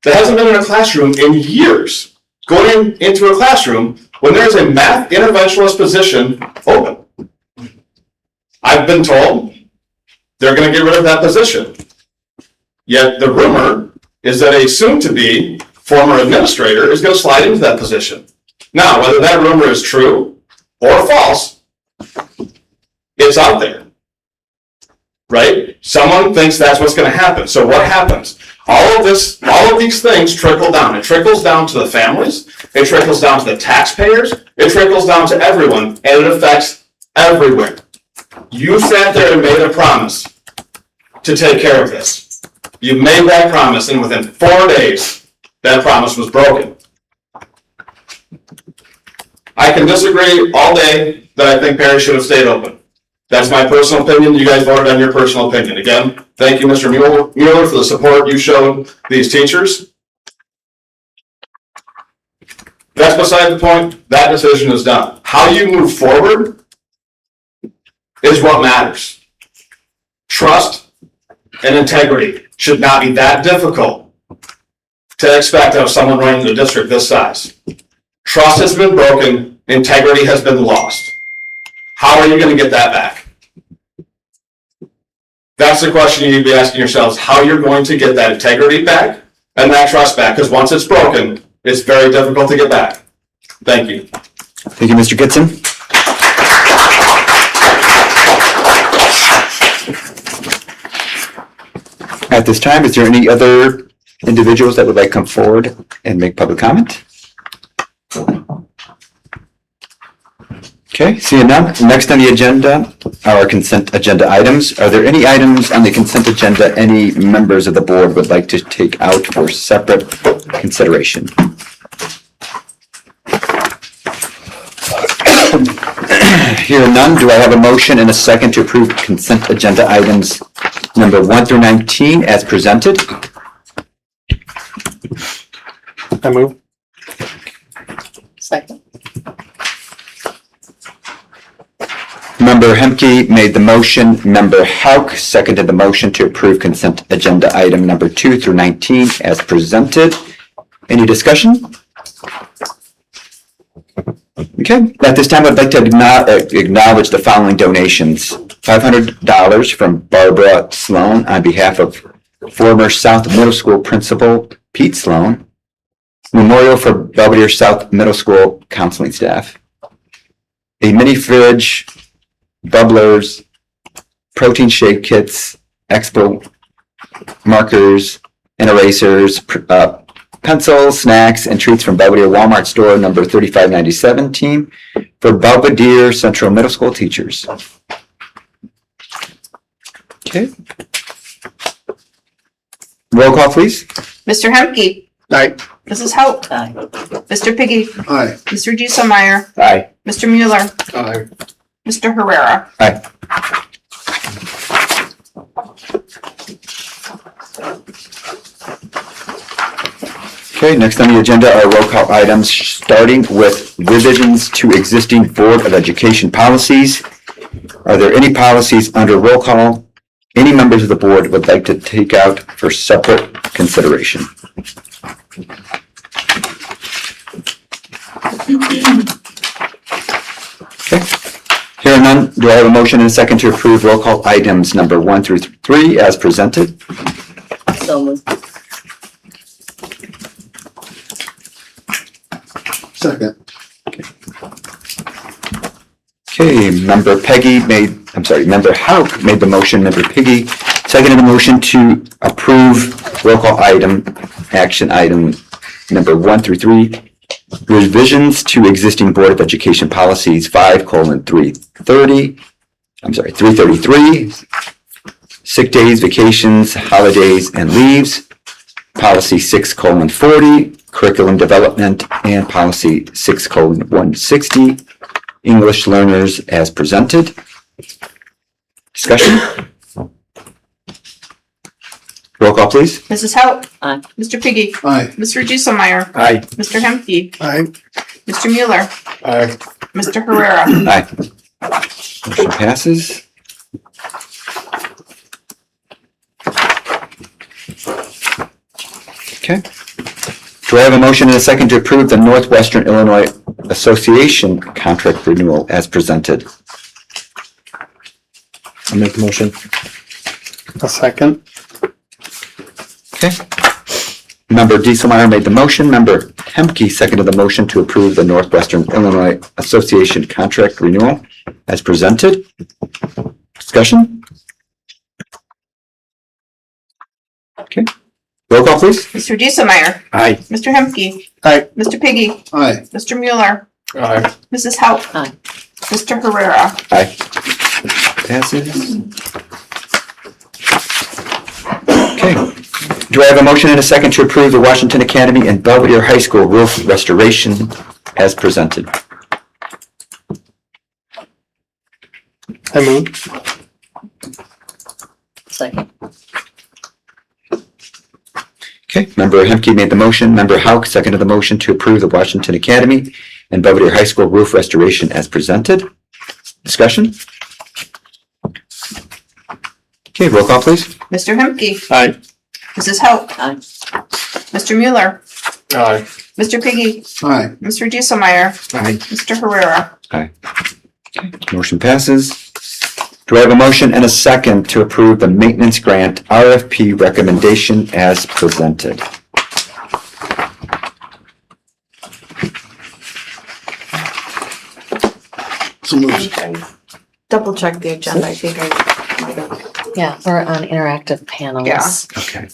Speaker 14: that hasn't been in a classroom in years, going into a classroom when there's a math interventionist position open? I've been told they're going to get rid of that position. Yet the rumor is that a soon-to-be former administrator is going to slide into that position. Now, whether that rumor is true or false, it's out there, right? Someone thinks that's what's going to happen. So what happens? All of these things trickle down. It trickles down to the families. It trickles down to the taxpayers. It trickles down to everyone, and it affects everywhere. You sat there and made a promise to take care of this. You made that promise, and within 4 days, that promise was broken. I can disagree all day that I think Perry should have stayed open. That's my personal opinion. You guys voted on your personal opinion. Again, thank you, Mr. Mueller, for the support you showed these teachers. That's beside the point. That decision is done. How you move forward is what matters. Trust and integrity should not be that difficult to expect of someone running the district this size. Trust has been broken. Integrity has been lost. How are you going to get that back? That's the question you need to be asking yourselves, how you're going to get that integrity back and that trust back, because once it's broken, it's very difficult to get back. Thank you.
Speaker 4: Thank you, Mr. Kitson. At this time, is there any other individuals that would like to come forward and make public comment? Okay, seeing none. Next on the agenda are consent agenda items. Are there any items on the consent agenda any members of the board would like to take out for separate consideration? Hearing none, do I have a motion and a second to approve consent agenda items number 1 through 19 as presented?
Speaker 6: I move.
Speaker 3: Second.
Speaker 4: Member Hemke made the motion. Member Hauk seconded the motion to approve consent agenda item number 2 through 19 as presented. Any discussion? Okay, at this time, I'd like to acknowledge the following donations. $500 from Barbara Sloan on behalf of former South Middle School Principal Pete Sloan. Memorial for Belvedere South Middle School counseling staff. A mini fridge, bubblers, protein shake kits, expo markers and erasers, pencils, snacks, and treats from Belvedere Walmart store number 3597 team for Belvedere Central Middle School teachers. Okay. Roll call, please.
Speaker 3: Mr. Hemke.
Speaker 6: Aye.
Speaker 3: Mrs. Hauk.
Speaker 7: Aye.
Speaker 3: Mr. Piggy.
Speaker 8: Aye.
Speaker 3: Mr. Giselmeyer.
Speaker 4: Aye.
Speaker 3: Mr. Mueller.
Speaker 6: Aye.
Speaker 3: Mr. Herrera.
Speaker 4: Aye. Okay, next on the agenda are roll call items, starting with revisions to existing Board of Education policies. Are there any policies under roll call any members of the board would like to take out for separate consideration? Okay. Hearing none, do I have a motion and a second to approve roll call items number 1 through 3 as presented?
Speaker 7: So moved.
Speaker 8: Second.
Speaker 4: Okay, member Hauk made the motion, member Piggy seconded the motion to approve roll call action item number 1 through 3. Revisions to existing Board of Education policies 333, sick days, vacations, holidays, and leaves. Policy 6:40, curriculum development, and policy 6:160, English learners as presented. Discussion? Roll call, please.
Speaker 3: Mrs. Hauk.
Speaker 7: Aye.
Speaker 3: Mr. Piggy.
Speaker 8: Aye.
Speaker 3: Mr. Giselmeyer.
Speaker 4: Aye.
Speaker 3: Mr. Hemke.
Speaker 6: Aye.
Speaker 3: Mr. Mueller.
Speaker 6: Aye.
Speaker 3: Mr. Herrera.
Speaker 4: Aye. Motion passes. Okay. Do I have a motion and a second to approve the Northwestern Illinois Association contract renewal as presented?
Speaker 6: I'll make the motion. A second.
Speaker 4: Okay. Member Dieselmeyer made the motion. Member Hemke seconded the motion to approve the Northwestern Illinois Association contract renewal as presented. Discussion? Okay. Roll call, please.
Speaker 3: Mr. Giselmeyer.
Speaker 4: Aye.
Speaker 3: Mr. Hemke.
Speaker 6: Aye.
Speaker 3: Mr. Piggy.
Speaker 8: Aye.
Speaker 3: Mr. Mueller.
Speaker 6: Aye.
Speaker 3: Mrs. Hauk.
Speaker 7: Aye.
Speaker 3: Mr. Herrera.
Speaker 4: Aye. Passes. Okay. Do I have a motion and a second to approve the Washington Academy and Belvedere High School roof restoration as presented?
Speaker 6: I move.
Speaker 7: Second.
Speaker 4: Okay, member Hemke made the motion. Member Hauk seconded the motion to approve the Washington Academy and Belvedere High School roof restoration as presented. Discussion? Okay, roll call, please.
Speaker 3: Mr. Hemke.
Speaker 6: Aye.
Speaker 3: Mrs. Hauk.
Speaker 7: Aye.
Speaker 3: Mr. Mueller.
Speaker 6: Aye.
Speaker 3: Mr. Piggy.
Speaker 8: Aye.
Speaker 3: Mr. Giselmeyer.
Speaker 4: Aye.
Speaker 3: Mr. Herrera.
Speaker 4: Motion passes. Do I have a motion and a second to approve the maintenance grant RFP recommendation as presented?
Speaker 8: So moved.
Speaker 3: Double check the agenda, I think I might have,
Speaker 7: Yeah, we're on interactive panels.
Speaker 3: Yeah.
Speaker 4: Okay.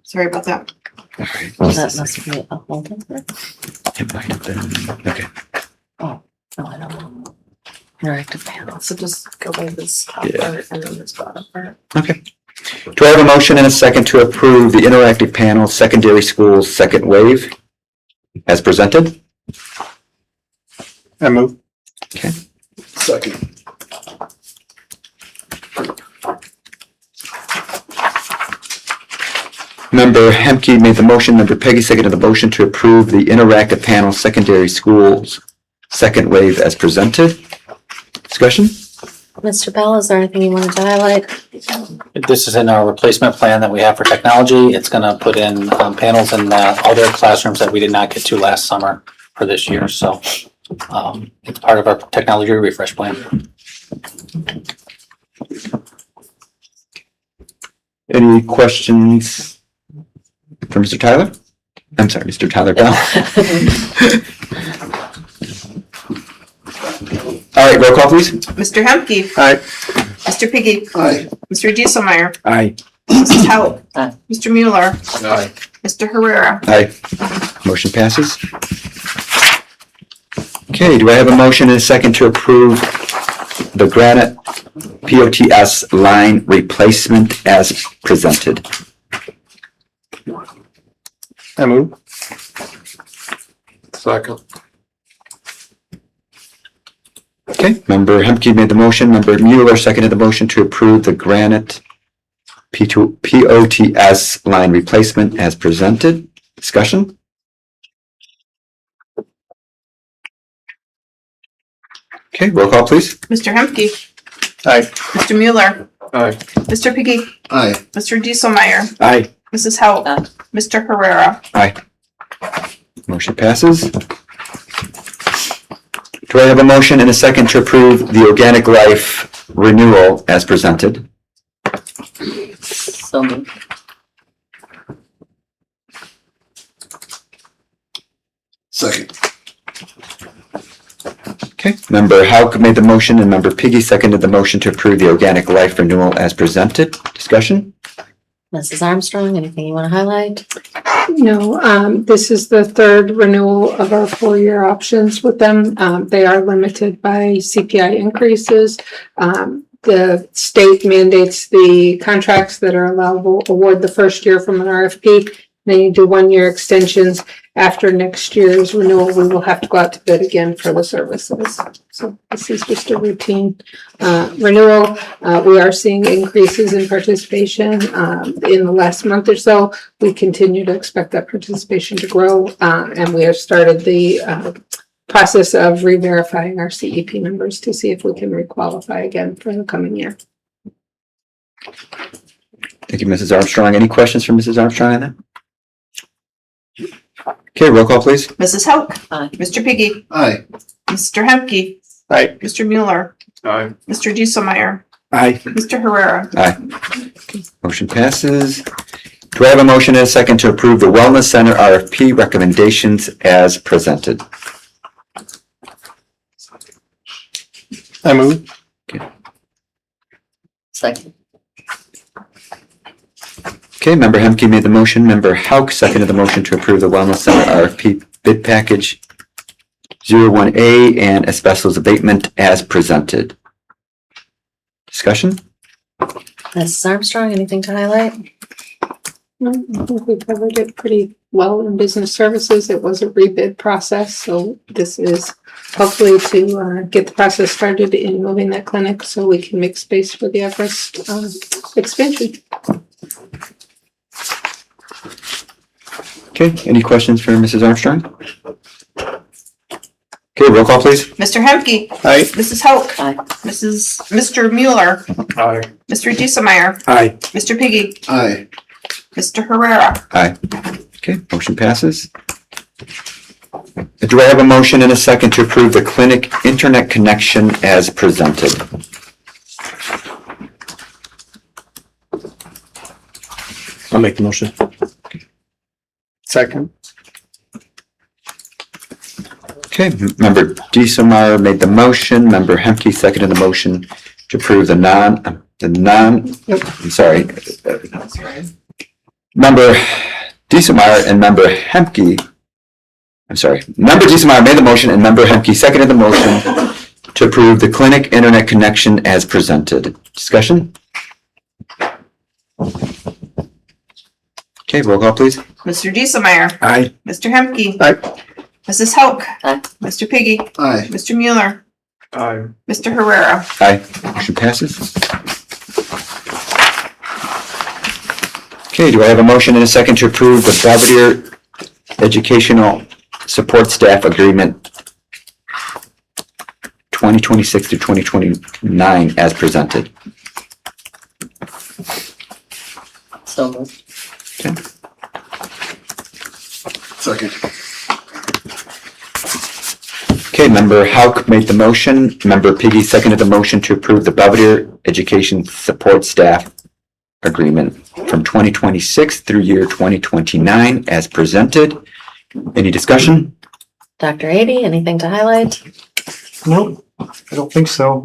Speaker 3: sorry about that.
Speaker 4: All right.
Speaker 7: That must be a holding.
Speaker 4: It might have been, okay.
Speaker 7: Oh, I don't know. Interactive panels.
Speaker 3: So just go by this top
Speaker 4: Yeah.
Speaker 3: part and then this bottom part.
Speaker 4: Okay. Do I have a motion and a second to approve the interactive panel secondary schools second wave as presented?
Speaker 6: I move.
Speaker 4: Okay.
Speaker 8: Second.
Speaker 4: Member Hemke made the motion, member Peggy seconded the motion to approve the interactive panel secondary schools second wave as presented. Discussion?
Speaker 7: Mr. Bell, is there anything you wanted to highlight?
Speaker 5: This is in our replacement plan that we have for technology. It's gonna put in panels in other classrooms that we did not get to last summer for this year, so it's part of our technology refresh plan.
Speaker 4: Any questions for Mr. Tyler? I'm sorry, Mr. Tyler Bell. All right, roll call please.
Speaker 3: Mr. Hemke.
Speaker 6: Aye.
Speaker 3: Mr. Piggy.
Speaker 8: Aye.
Speaker 3: Mr. Dieselmeyer.
Speaker 4: Aye.
Speaker 3: Mrs. Howe.
Speaker 5: Aye.
Speaker 3: Mr. Mueller.
Speaker 14: Aye.
Speaker 3: Mr. Herrera.
Speaker 4: Aye. Motion passes. Okay, do I have a motion and a second to approve the Granite POTS line replacement as presented?
Speaker 6: I move. Second.
Speaker 4: Okay, member Hemke made the motion, member Mueller seconded the motion to approve the Granite POTS line replacement as presented. Discussion? Okay, roll call please.
Speaker 3: Mr. Hemke.
Speaker 6: Aye.
Speaker 3: Mr. Mueller.
Speaker 6: Aye.
Speaker 3: Mr. Piggy.
Speaker 8: Aye.
Speaker 3: Mr. Dieselmeyer.
Speaker 4: Aye.
Speaker 3: Mrs. Howe. Mr. Herrera.
Speaker 4: Motion passes. Do I have a motion and a second to approve the Organic Life renewal as presented?
Speaker 5: So moved.
Speaker 8: Second.
Speaker 4: Okay, member Hauk made the motion and member Piggy seconded the motion to approve the Organic Life renewal as presented. Discussion?
Speaker 7: Mrs. Armstrong, anything you want to highlight?
Speaker 15: No, this is the third renewal of our 4-year options with them. They are limited by CPI increases. The state mandates the contracts that are allowable award the first year from an RFP. Then you do 1-year extensions. After next year's renewal, we will have to go out to bid again for the services. So this is just a routine renewal. We are seeing increases in participation in the last month or so. We continue to expect that participation to grow, and we have started the process of re-verifying our CEP numbers to see if we can requalify again for the coming year.
Speaker 4: Thank you, Mrs. Armstrong. Any questions for Mrs. Armstrong on that? Okay, roll call please.
Speaker 3: Mrs. Howe.
Speaker 7: Aye.
Speaker 3: Mr. Piggy.
Speaker 8: Aye.
Speaker 3: Mr. Hemke.
Speaker 6: Aye.
Speaker 3: Mr. Mueller.
Speaker 6: Aye.
Speaker 3: Mr. Dieselmeyer.
Speaker 4: Aye.
Speaker 3: Mr. Herrera.
Speaker 4: Motion passes. Do I have a motion and a second to approve the Wellness Center RFP recommendations as presented?
Speaker 6: I move.
Speaker 5: Second.
Speaker 4: Okay, member Hemke made the motion, member Hauk seconded the motion to approve the Wellness Center RFP bid package 01A and asbestos abatement as presented. Discussion?
Speaker 7: Mrs. Armstrong, anything to highlight?
Speaker 15: I think we covered it pretty well in business services. It was a rebid process, so this is hopefully to get the process started in moving that clinic so we can make space for the Everest expansion.
Speaker 4: Okay, any questions for Mrs. Armstrong? Okay, roll call please.
Speaker 3: Mr. Hemke.
Speaker 6: Aye.
Speaker 3: Mrs. Howe.
Speaker 7: Aye.
Speaker 3: Mr. Mueller.
Speaker 6: Aye.
Speaker 3: Mr. Dieselmeyer.
Speaker 4: Aye.
Speaker 3: Mr. Piggy.
Speaker 8: Aye.
Speaker 3: Mr. Herrera.
Speaker 4: Aye. Okay, motion passes. Do I have a motion and a second to approve the clinic internet connection as presented?
Speaker 6: I'll make the motion. Second.
Speaker 4: Okay, member Dieselmeyer made the motion, member Hemke seconded the motion to approve member Dieselmeyer and member Hemke, member Dieselmeyer made the motion and member Hemke seconded the motion to approve the clinic internet connection as presented. Discussion? Okay, roll call please.
Speaker 16: Mr. Dieselmeyer.
Speaker 6: Aye.
Speaker 16: Mr. Hemke.
Speaker 6: Aye.
Speaker 16: Mrs. Hauk.
Speaker 7: Aye.
Speaker 16: Mr. Piggy.
Speaker 8: Aye.
Speaker 16: Mr. Mueller.
Speaker 6: Aye.
Speaker 16: Mr. Herrera.
Speaker 4: Aye. Motion passes. Okay, do I have a motion and a second to approve the Belvedere Educational Support Staff Agreement 2026 to 2029 as presented?
Speaker 7: So moved.
Speaker 8: Second.
Speaker 4: Okay, member Hauk made the motion, member Piggy seconded the motion to approve the Belvedere Education Support Staff Agreement from 2026 through year 2029 as presented. Any discussion?
Speaker 7: Dr. Ady, anything to highlight?
Speaker 6: No, I don't think so.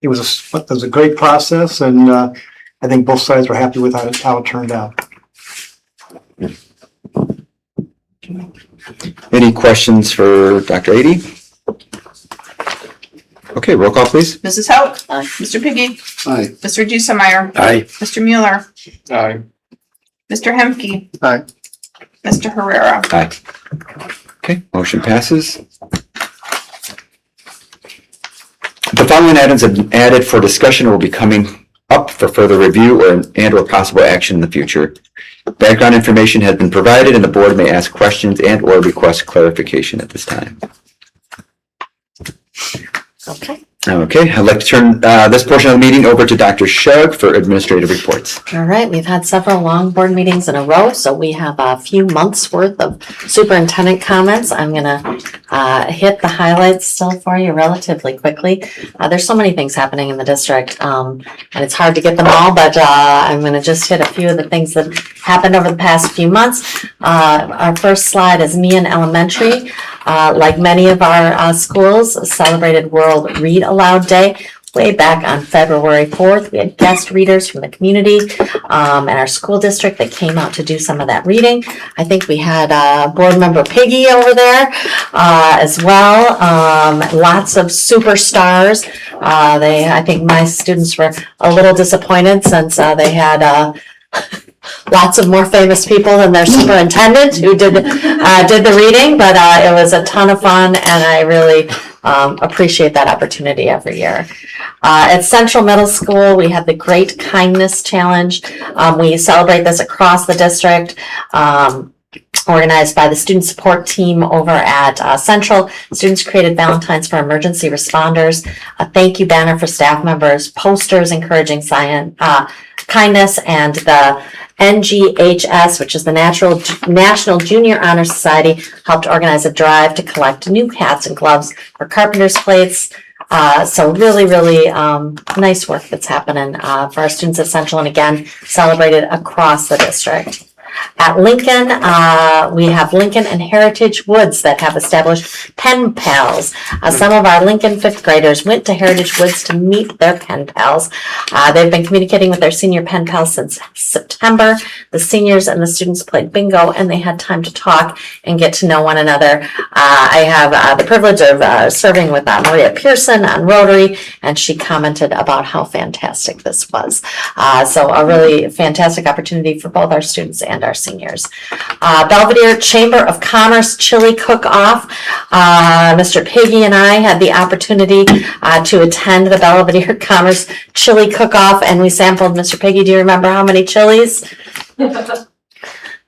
Speaker 6: It was a great process, and I think both sides were happy with how it turned out.
Speaker 4: Any questions for Dr. Ady? Okay, roll call please.
Speaker 16: Mrs. Hauk.
Speaker 7: Aye.
Speaker 16: Mr. Piggy.
Speaker 8: Aye.
Speaker 16: Mr. Dieselmeyer.
Speaker 4: Aye.
Speaker 16: Mr. Mueller.
Speaker 6: Aye.
Speaker 16: Mr. Hemke.
Speaker 6: Aye.
Speaker 16: Mr. Herrera.
Speaker 4: Aye. Okay, motion passes. The following items have been added for discussion and will be coming up for further review or possible action in the future. Background information has been provided and the board may ask questions and or request clarification at this time.
Speaker 7: Okay.
Speaker 4: Okay, I'd like to turn this portion of the meeting over to Dr. Shug for administrative reports.
Speaker 7: All right, we've had several long board meetings in a row, so we have a few months worth of superintendent comments. I'm gonna hit the highlights still for you relatively quickly. There's so many things happening in the district, and it's hard to get them all, but I'm gonna just hit a few of the things that happened over the past few months. Our first slide is Meehan Elementary. Like many of our schools, celebrated World Read Aloud Day way back on February 4th. We had guest readers from the community and our school district that came out to do some of that reading. I think we had board member Piggy over there as well. Lots of superstars. I think my students were a little disappointed since they had lots of more famous people than their superintendent who did the reading, but it was a ton of fun, and I really appreciate that opportunity every year. At Central Middle School, we had the Great Kindness Challenge. We celebrate this across the district. Organized by the student support team over at Central. Students created Valentines for emergency responders, a thank you banner for staff members, posters encouraging kindness, and the NGHS, which is the National Junior Honor Society, helped organize a drive to collect new hats and gloves for carpenters' plates. So really nice work that's happening for our students at Central, and again, celebrated across the district. At Lincoln, we have Lincoln and Heritage Woods that have established pen pals. Some of our Lincoln fifth graders went to Heritage Woods to meet their pen pals. They've been communicating with their senior pen pals since September. The seniors and the students played bingo, and they had time to talk and get to know one another. I have the privilege of serving with Maria Pearson on Rotary, and she commented about how fantastic this was. So a really fantastic opportunity for both our students and our seniors. Belvedere Chamber of Commerce Chili Cook-Off. Mr. Piggy and I had the opportunity to attend the Belvedere Commerce Chili Cook-Off, and we sampled, Mr. Piggy, do you remember how many chilies?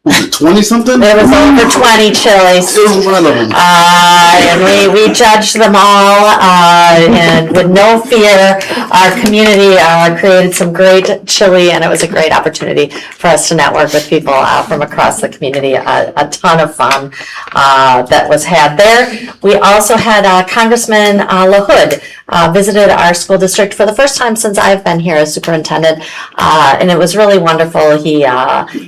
Speaker 8: Was it 20 something?
Speaker 7: There was over 20 chilies.
Speaker 8: It was one of them.
Speaker 7: And we judged them all, and with no fear, our community created some great chili, and it was a great opportunity for us to network with people from across the community. A ton of fun that was had there. We also had Congressman LaHood visited our school district for the first time since I've been here as superintendent. And it was really wonderful. He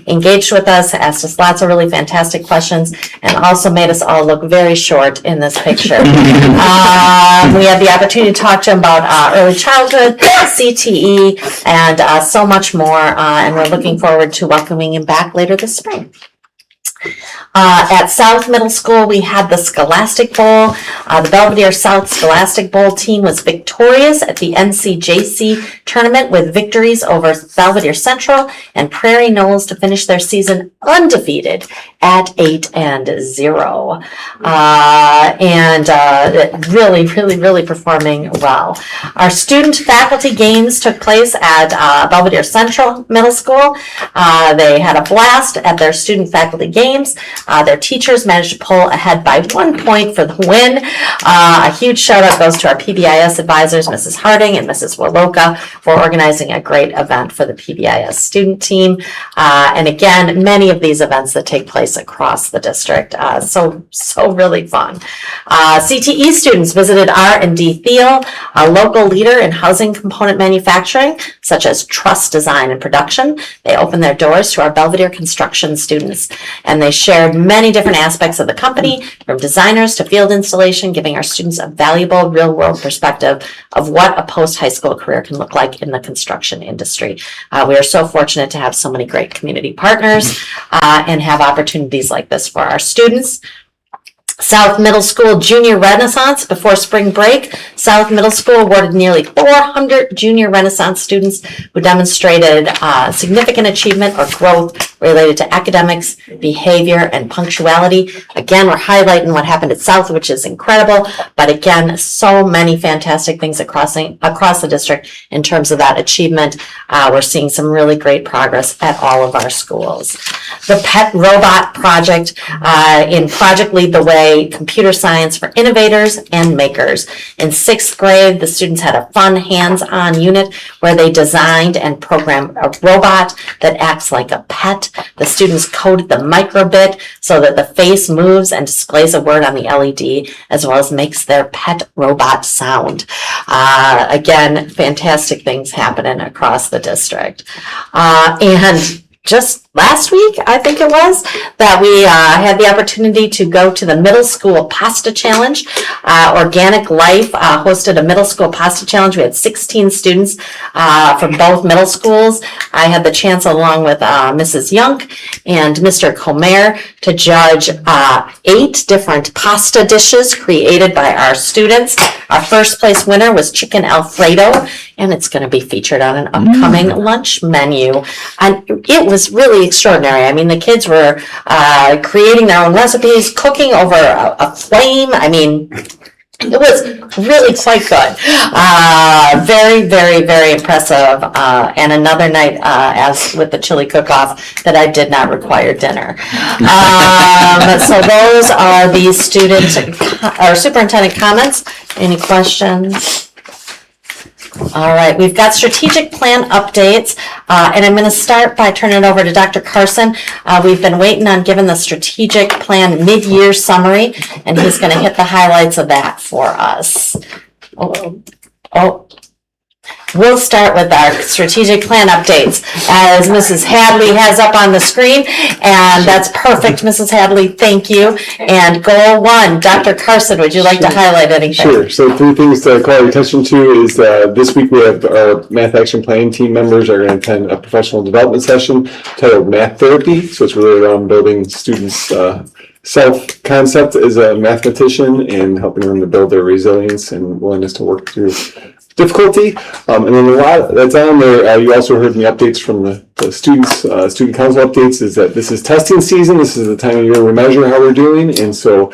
Speaker 7: engaged with us, asked us lots of really fantastic questions, and also made us all look very short in this picture. We had the opportunity to talk to him about early childhood, CTE, and so much more. And we're looking forward to welcoming him back later this spring. At South Middle School, we had the Scholastic Bowl. The Belvedere South Scholastic Bowl team was victorious at the NCJC tournament with victories over Belvedere Central and Prairie Knolls to finish their season undefeated at 8-0. Really performing well. Our student faculty games took place at Belvedere Central Middle School. They had a blast at their student faculty games. Their teachers managed to pull ahead by 1 point for the win. A huge shout out goes to our PBIS advisors, Mrs. Harding and Mrs. Woloka, for organizing a great event for the PBIS student team. And again, many of these events that take place across the district. So really fun. CTE students visited R&D Thiel, a local leader in housing component manufacturing, such as truss design and production. They opened their doors to our Belvedere construction students, and they shared many different aspects of the company, from designers to field installation, giving our students a valuable real-world perspective of what a post-high school career can look like in the construction industry. We are so fortunate to have so many great community partners and have opportunities like this for our students. South Middle School Junior Renaissance. Before spring break, South Middle School awarded nearly 400 Junior Renaissance students who demonstrated significant achievement or growth related to academics, behavior, and punctuality. Again, we're highlighting what happened at South, which is incredible, but again, so many fantastic things across the district in terms of that achievement. We're seeing some really great progress at all of our schools. The Pet Robot Project in Project Lead the Way, computer science for innovators and makers. In 6th grade, the students had a fun hands-on unit where they designed and programmed a robot that acts like a pet. The students coded the microbit so that the face moves and displays a word on the LED, as well as makes their pet robot sound. Again, fantastic things happening across the district. And just last week, I think it was, that we had the opportunity to go to the Middle School Pasta Challenge. Organic Life hosted a Middle School Pasta Challenge. We had 16 students from both middle schools. I had the chance, along with Mrs. Young and Mr. Comer, to judge 8 different pasta dishes created by our students. Our first place winner was chicken Alfredo, and it's going to be featured on an upcoming lunch menu. And it was really extraordinary. I mean, the kids were creating their own recipes, cooking over a flame. I mean, it was really quite good. Very impressive. And another night, as with the chili cook-off, that I did not require dinner. So those are the superintendent comments. Any questions? All right, we've got strategic plan updates, and I'm going to start by turning it over to Dr. Carson. We've been waiting on giving the strategic plan mid-year summary, and he's going to hit the highlights of that for us. We'll start with our strategic plan updates, as Mrs. Hadley has up on the screen, and that's perfect, Mrs. Hadley, thank you. And goal 1, Dr. Carson, would you like to highlight anything?
Speaker 17: Sure, so 3 things to call your attention to is this week we have our Math Action Plan team members are going to attend a professional development session titled Math Therapy, so it's really around building students' self-concept as a mathematician and helping them to build their resilience and willingness to work through difficulty. And then a lot that's on there, you also heard in the updates from the students, student council updates, is that this is testing season. This is the time of year we measure how we're doing. And so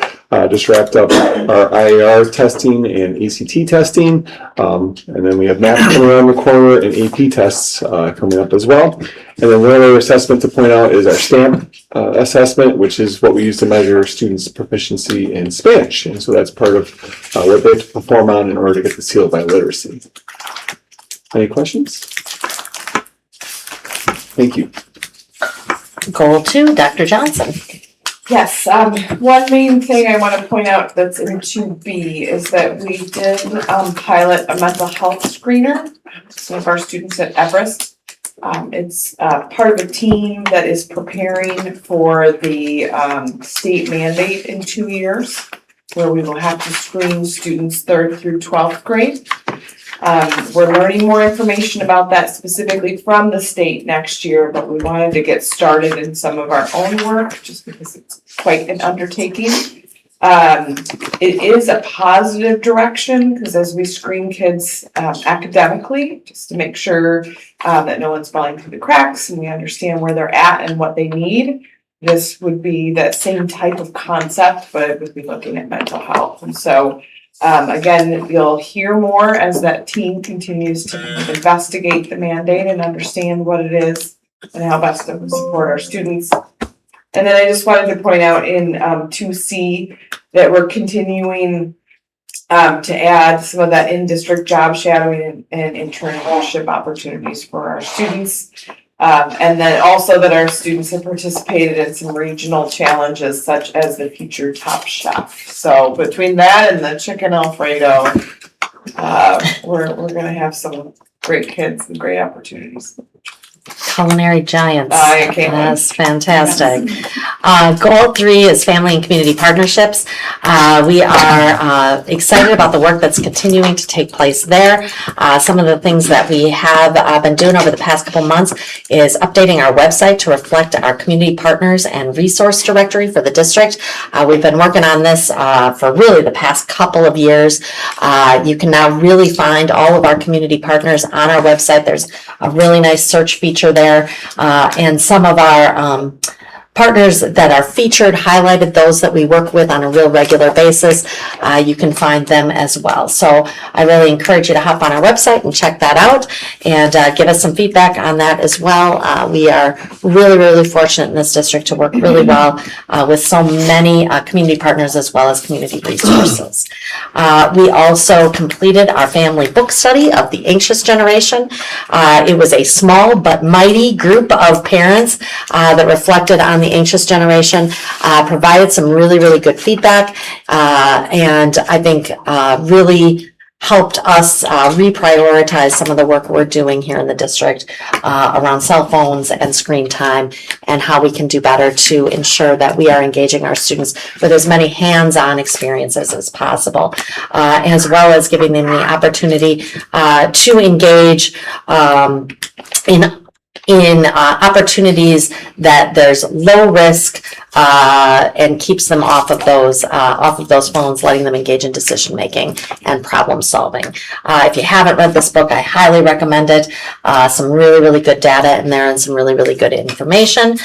Speaker 17: just wrapped up our IAR testing and ACT testing. And then we have math coming around the corner and AP tests coming up as well. And then one other assessment to point out is our STAMP assessment, which is what we use to measure students' proficiency in Spanish. And so that's part of what they have to perform on in order to get the seal by literacy. Any questions? Thank you.
Speaker 7: Goal 2, Dr. Johnson.
Speaker 16: Yes, one main thing I want to point out that's in 2B is that we did pilot a mental health screener. Some of our students at Everest. It's part of a team that is preparing for the state mandate in 2 years, where we will have to screen students 3rd through 12th grade. We're learning more information about that specifically from the state next year, but we wanted to get started in some of our own work just because it's quite an undertaking. It is a positive direction because as we screen kids academically, just to make sure that no one's falling through the cracks and we understand where they're at and what they need, this would be that same type of concept, but it would be looking at mental health. And so again, you'll hear more as that team continues to investigate the mandate and understand what it is and how best to support our students. And then I just wanted to point out in 2C that we're continuing to add some of that in-district job shadowing and internship opportunities for our students. And then also that our students have participated in some regional challenges such as the Future Top Chef. So between that and the Chicken Alfredo, we're gonna have some great kids and great opportunities.
Speaker 7: Culinary giants.
Speaker 16: I can't wait.
Speaker 7: That's fantastic. Goal 3 is family and community partnerships. We are excited about the work that's continuing to take place there. Some of the things that we have been doing over the past couple months is updating our website to reflect our community partners and resource directory for the district. We've been working on this for really the past couple of years. You can now really find all of our community partners on our website. There's a really nice search feature there, and some of our partners that are featured, highlighted those that we work with on a real regular basis. You can find them as well. So I really encourage you to hop on our website and check that out and give us some feedback on that as well. We are really, really fortunate in this district to work really well with so many community partners as well as community resources. We also completed our family book study of The Anxious Generation. It was a small but mighty group of parents that reflected on the anxious generation, provided some really, really good feedback, and I think really helped us reprioritize some of the work we're doing here in the district around cell phones and screen time and how we can do better to ensure that we are engaging our students with as many hands-on experiences as possible, as well as giving them the opportunity to engage in opportunities that there's low risk and keeps them off of those phones, letting them engage in decision making and problem solving. If you haven't read this book, I highly recommend it. Some really, really good data in there and some really, really good information.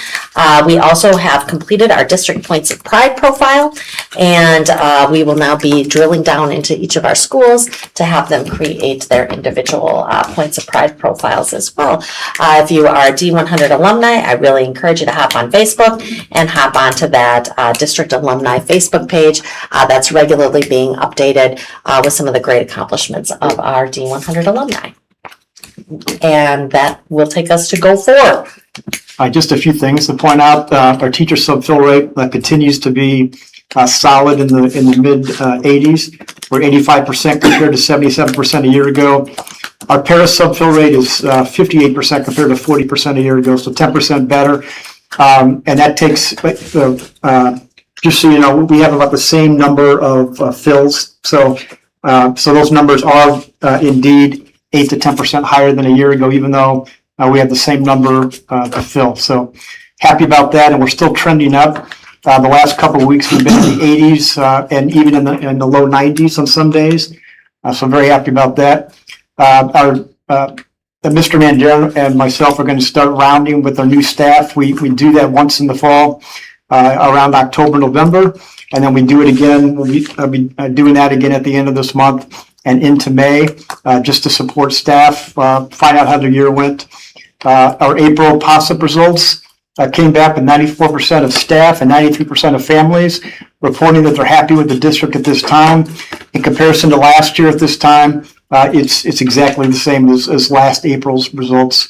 Speaker 7: We also have completed our district points of pride profile, and we will now be drilling down into each of our schools to have them create their individual points of pride profiles as well. If you are a D100 alumni, I really encourage you to hop on Facebook and hop onto that district alumni Facebook page that's regularly being updated with some of the great accomplishments of our D100 alumni. And that will take us to Goal 4.
Speaker 18: Just a few things to point out. Our teacher subfill rate continues to be solid in the mid 80s. We're 85% compared to 77% a year ago. Our para subfill rate is 58% compared to 40% a year ago, so 10% better. And that takes, just so you know, we have about the same number of fills. So those numbers are indeed 8 to 10% higher than a year ago, even though we have the same number to fill. So happy about that, and we're still trending up. The last couple of weeks we've been in the 80s and even in the low 90s on some days. So very happy about that. Mr. Mandera and myself are going to start rounding with our new staff. We do that once in the fall, around October, November, and then we do it again. We'll be doing that again at the end of this month and into May, just to support staff, find out how the year went. Our April POSIP results came back with 94% of staff and 93% of families reporting that they're happy with the district at this time. In comparison to last year at this time, it's exactly the same as last April's results.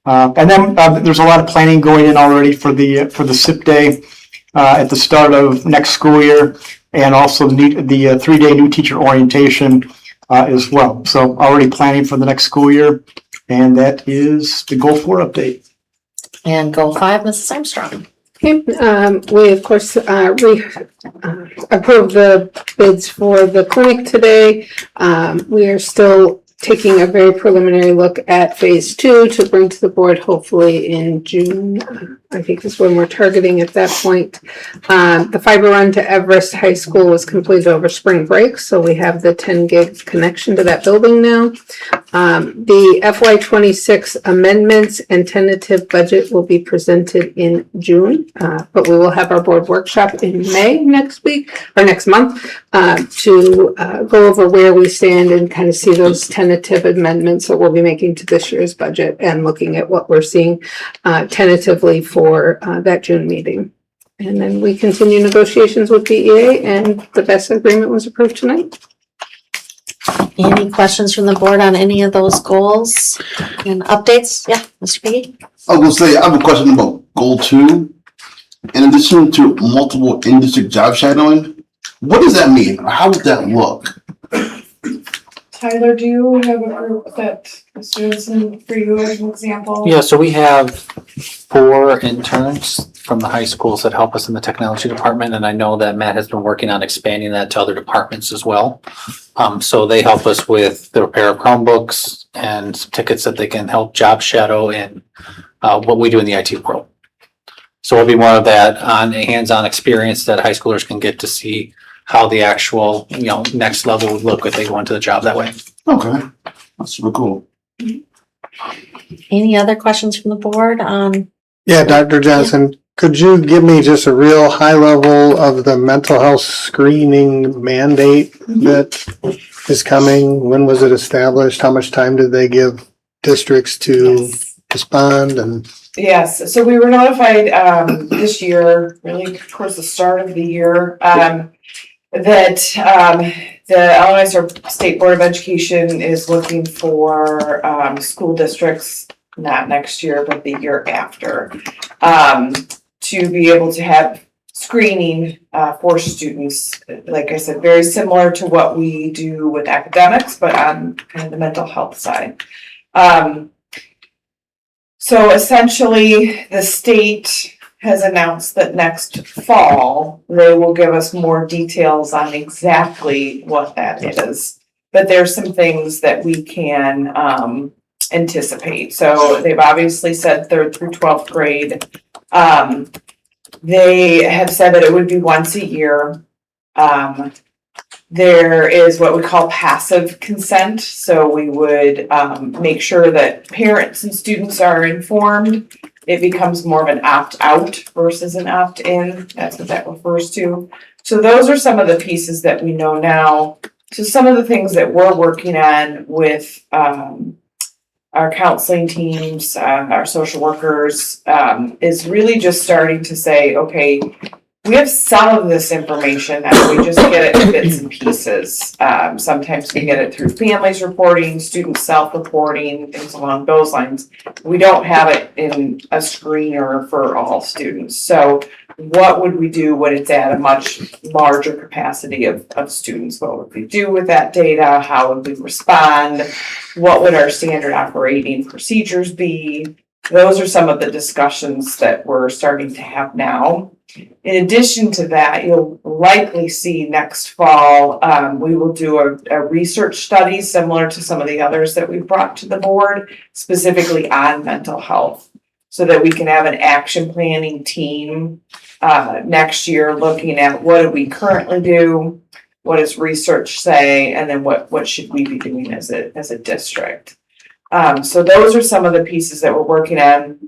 Speaker 18: And then there's a lot of planning going in already for the SIP day. at the start of next school year, and also the 3-day new teacher orientation as well. So already planning for the next school year, and that is the Goal 4 update.
Speaker 7: And Goal 5, Mrs. Armstrong.
Speaker 15: Okay, we of course, approved the bids for the clinic today. We are still taking a very preliminary look at phase 2 to bring to the board hopefully in June. I think is when we're targeting at that point. The fiber run to Everest High School was completed over spring break, so we have the 10 gig connection to that building now. The FY26 amendments and tentative budget will be presented in June, but we will have our board workshop in May next month to go over where we stand and kind of see those tentative amendments that we'll be making to this year's budget and looking at what we're seeing tentatively for that June meeting. And then we continue negotiations with DEA, and the best agreement was approved tonight.
Speaker 7: Any questions from the board on any of those goals and updates? Yeah, Mr. Piggy?
Speaker 8: I was gonna say, I have a question about Goal 2. In addition to multiple in-district job shadowing, what does that mean? How would that look?
Speaker 16: Tyler, do you have a group that is doing for you as an example?
Speaker 19: Yeah, so we have 4 interns from the high schools that help us in the technology department, and I know that Matt has been working on expanding that to other departments as well. So they help us with the repair of Chromebooks and some tickets that they can help job shadow in what we do in the IT world. So it'll be more of that hands-on experience that high schoolers can get to see how the actual, next level would look if they go into the job that way.
Speaker 8: Okay, that's super cool.
Speaker 7: Any other questions from the board on?
Speaker 6: Yeah, Dr. Johnson, could you give me just a real high level of the mental health screening mandate that is coming? When was it established? How much time did they give districts to respond? And
Speaker 16: Yes, so we were notified this year, really towards the start of the year, that the Illinois State Board of Education is looking for school districts, not next year, but the year after, to be able to have screening for students. Like I said, very similar to what we do with academics, but on kind of the mental health side. So essentially, the state has announced that next fall, they will give us more details on exactly what that is. But there's some things that we can anticipate. So they've obviously said 3rd through 12th grade. They have said that it would be once a year. There is what we call passive consent. So we would make sure that parents and students are informed. It becomes more of an opt-out versus an opt-in. That's what that refers to. So those are some of the pieces that we know now. So some of the things that we're working on with our counseling teams, our social workers, is really just starting to say, okay, we have some of this information and we just get it in bits and pieces. Sometimes we get it through families reporting, students self-reporting, things along those lines. We don't have it in a screener for all students. So what would we do when it's at a much larger capacity of students? What would we do with that data? How would we respond? What would our standard operating procedures be? Those are some of the discussions that we're starting to have now. In addition to that, you'll likely see next fall, we will do a research study similar to some of the others that we've brought to the board, specifically on mental health, so that we can have an action planning team next year looking at what do we currently do, what does research say, and then what should we be doing as a district. So those are some of the pieces that we're working on.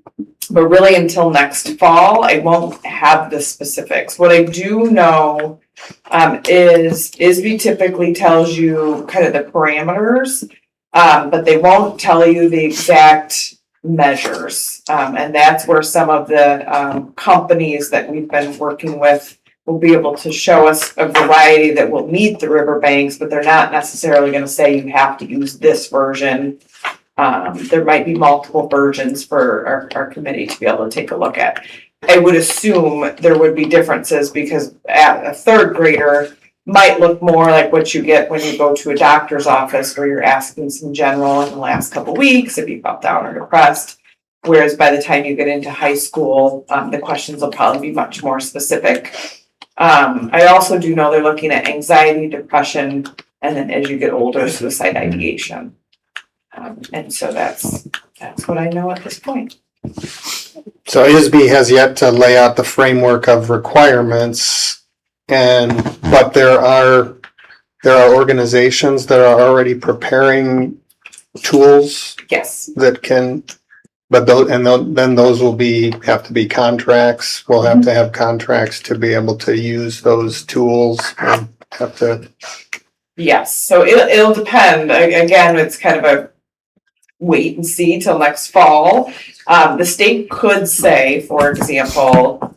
Speaker 16: But really until next fall, I won't have the specifics. What I do know is ISB typically tells you kind of the parameters, but they won't tell you the exact measures. And that's where some of the companies that we've been working with will be able to show us a variety that will meet the riverbanks, but they're not necessarily going to say you have to use this version. There might be multiple versions for our committee to be able to take a look at. I would assume there would be differences because a third grader might look more like what you get when you go to a doctor's office where you're asking some general in the last couple weeks if you felt down or depressed. Whereas by the time you get into high school, the questions will probably be much more specific. I also do know they're looking at anxiety, depression, and then as you get older, suicide ideation. And so that's what I know at this point.
Speaker 6: So ISB has yet to lay out the framework of requirements, but there are organizations that are already preparing tools
Speaker 16: Yes.
Speaker 6: that can, then those will have to be contracts. We'll have to have contracts to be able to use those tools and have to.
Speaker 16: Yes, so it'll depend. Again, it's kind of a wait and see till next fall. The state could say, for example,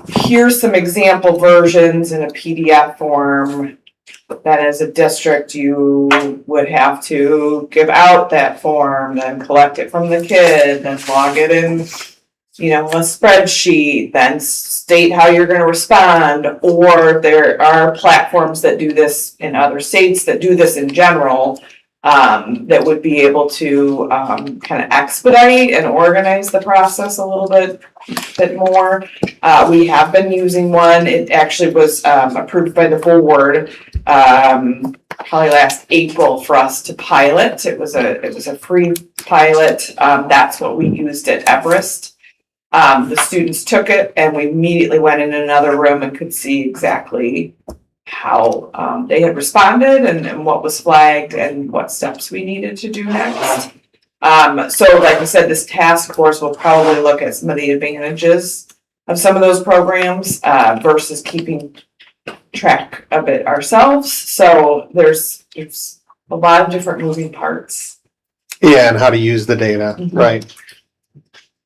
Speaker 16: here's some example versions in a PDF form that as a district you would have to give out that form, then collect it from the kid, then log it in, a spreadsheet, then state how you're going to respond. Or there are platforms that do this in other states that do this in general, that would be able to kind of expedite and organize the process a little bit more. We have been using one. It actually was approved by the board probably last April for us to pilot. It was a free pilot. That's what we used at Everest. The students took it and we immediately went in another room and could see exactly how they had responded and what was flagged and what steps we needed to do next. So like I said, this task force will probably look at some of the advantages of some of those programs versus keeping track of it ourselves. So there's a lot of different moving parts.
Speaker 6: Yeah, and how to use the data, right?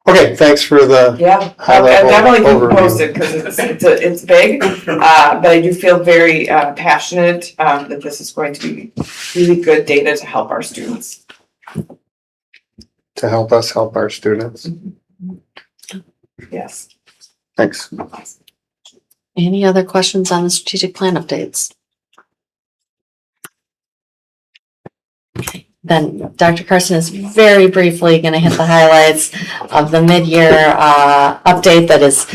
Speaker 6: Okay, thanks for the high
Speaker 16: I
Speaker 6: level
Speaker 16: definitely keep
Speaker 6: overview.
Speaker 16: posted because it's big, but I do feel very passionate that this is going to be really good data to help our students.
Speaker 6: To help us help our students.
Speaker 16: Yes.
Speaker 6: Thanks.
Speaker 7: Any other questions on the strategic plan updates? Okay, then Dr. Carson is very briefly going to hit the highlights of the mid-year update that is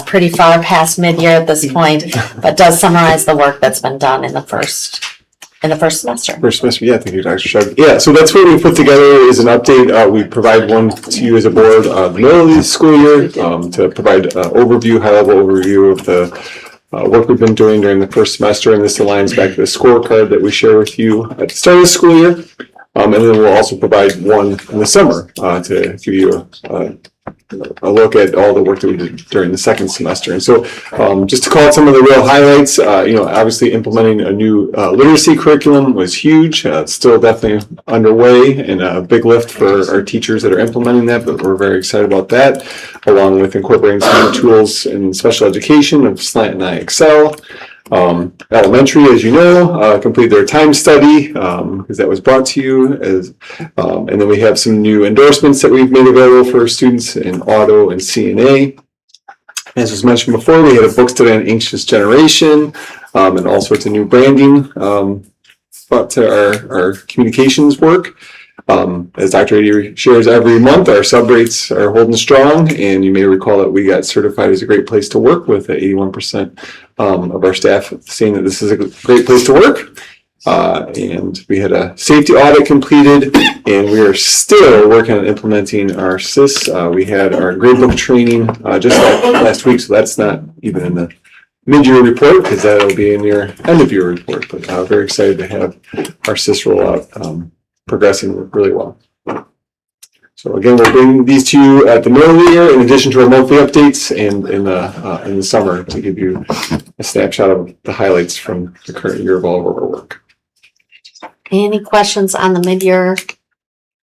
Speaker 7: pretty far past mid-year at this point, but does summarize the work that's been done in the first semester.
Speaker 17: First semester, yeah, thank you, Dr. Shug. Yeah, so that's what we put together is an update. We provide one to you as a board the middle of the school year to provide high-level overview of the work we've been doing during the first semester, and this aligns back to the scorecard that we share with you at the start of the school year. And then we'll also provide one in the summer to give you a look at all the work that we did during the second semester. And so just to call out some of the real highlights, obviously implementing a new literacy curriculum was huge. It's still definitely underway and a big lift for our teachers that are implementing that, but we're very excited about that, along with incorporating some new tools in special education of Slant and IXL. Elementary, as you know, completed their time study because that was brought to you and then we have some new endorsements that we've made available for students in auto and CNA. As was mentioned before, we had a book study on anxious generation and all sorts of new branding brought to our communications work. As Dr. Ady shares every month, our sub rates are holding strong, and you may recall that we got certified as a great place to work with 81% of our staff saying that this is a great place to work. And we had a safety audit completed, and we are still working on implementing our SIS. We had our gradebook training just last week, so that's not even in the mid-year report because that'll be in your end-of-year report. But very excited to have our SIS rollout progressing really well. So again, we'll bring these to you at the middle of the year in addition to our monthly updates and in the summer to give you a snapshot of the highlights from the current year of all of our work.
Speaker 7: Any questions on the mid-year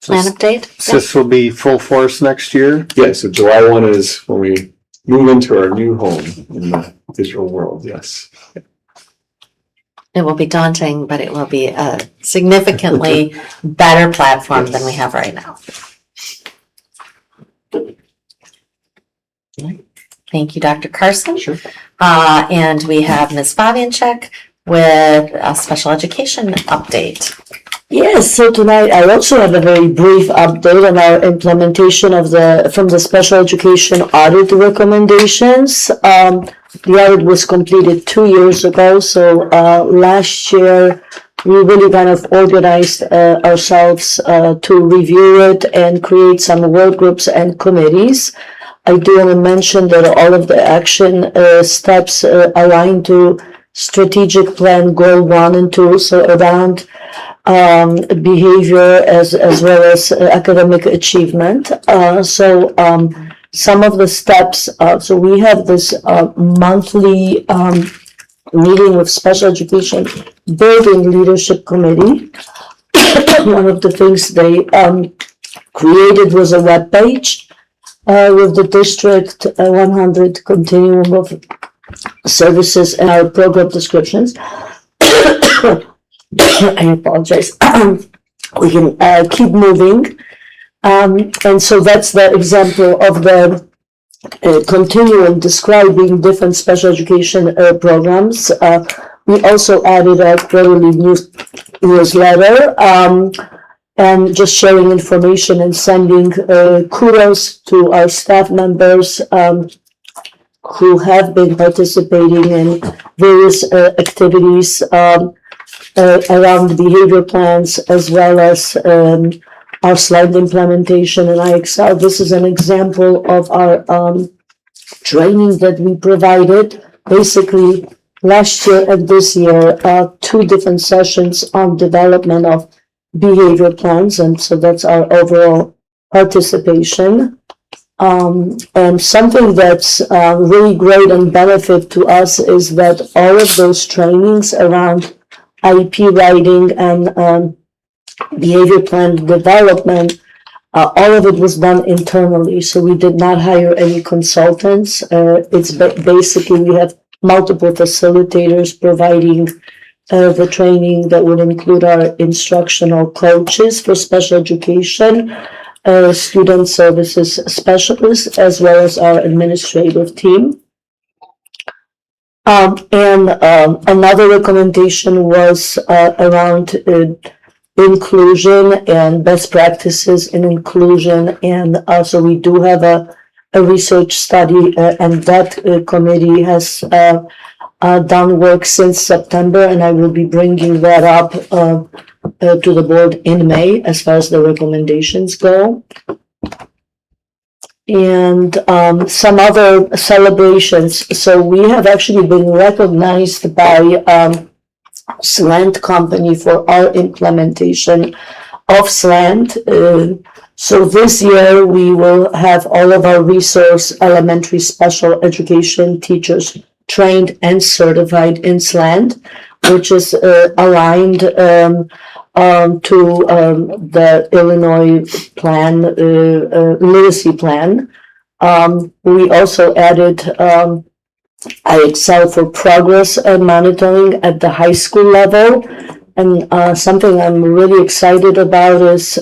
Speaker 7: plan update?
Speaker 6: This will be full force next year?
Speaker 17: Yeah, so July 1 is when we move into our new home in the digital world, yes.
Speaker 7: It will be daunting, but it will be a significantly better platform than we have right now. Thank you, Dr. Carson.
Speaker 2: Sure.
Speaker 7: And we have Ms. Fabianchek with a special education update.
Speaker 20: Yes, so tonight I also have a very brief update on our implementation of from the special education audit recommendations. The audit was completed 2 years ago, so last year we really kind of organized ourselves to review it and create some work groups and committees. I do want to mention that all of the action steps align to strategic plan goal 1 and 2, so around behavior as well as academic achievement. Some of the steps, so we have this monthly meeting with Special Education Building Leadership Committee. One of the things they created was a web page with the District 100 continuum of services and our program descriptions. I apologize. We can keep moving. And so that's the example of the continuum describing different special education programs. We also added a quarterly newsletter and just sharing information and sending kudos to our staff members who have been participating in various activities around behavior plans, as well as our slide implementation in IXL. This is an example of our training that we provided. Basically, last year and this year, 2 different sessions on development of behavior plans, and so that's our overall participation. And something that's really great and benefit to us is that all of those trainings around IEP writing and behavior plan development, all of it was done internally. So we did not hire any consultants. It's basically we have multiple facilitators providing the training that would include our instructional coaches for special education, student services specialists, as well as our administrative team. Another recommendation was around inclusion and best practices in inclusion. And also we do have a research study and that committee has done work since September, and I will be bringing that up to the board in May as far as the recommendations go. And some other celebrations. So we have actually been recognized by SLANT company for our implementation of SLANT. So this year we will have all of our resource elementary special education teachers trained and certified in SLANT, which is aligned to the Illinois plan, literacy plan. We also added IXL for progress monitoring at the high school level. And something I'm really excited about is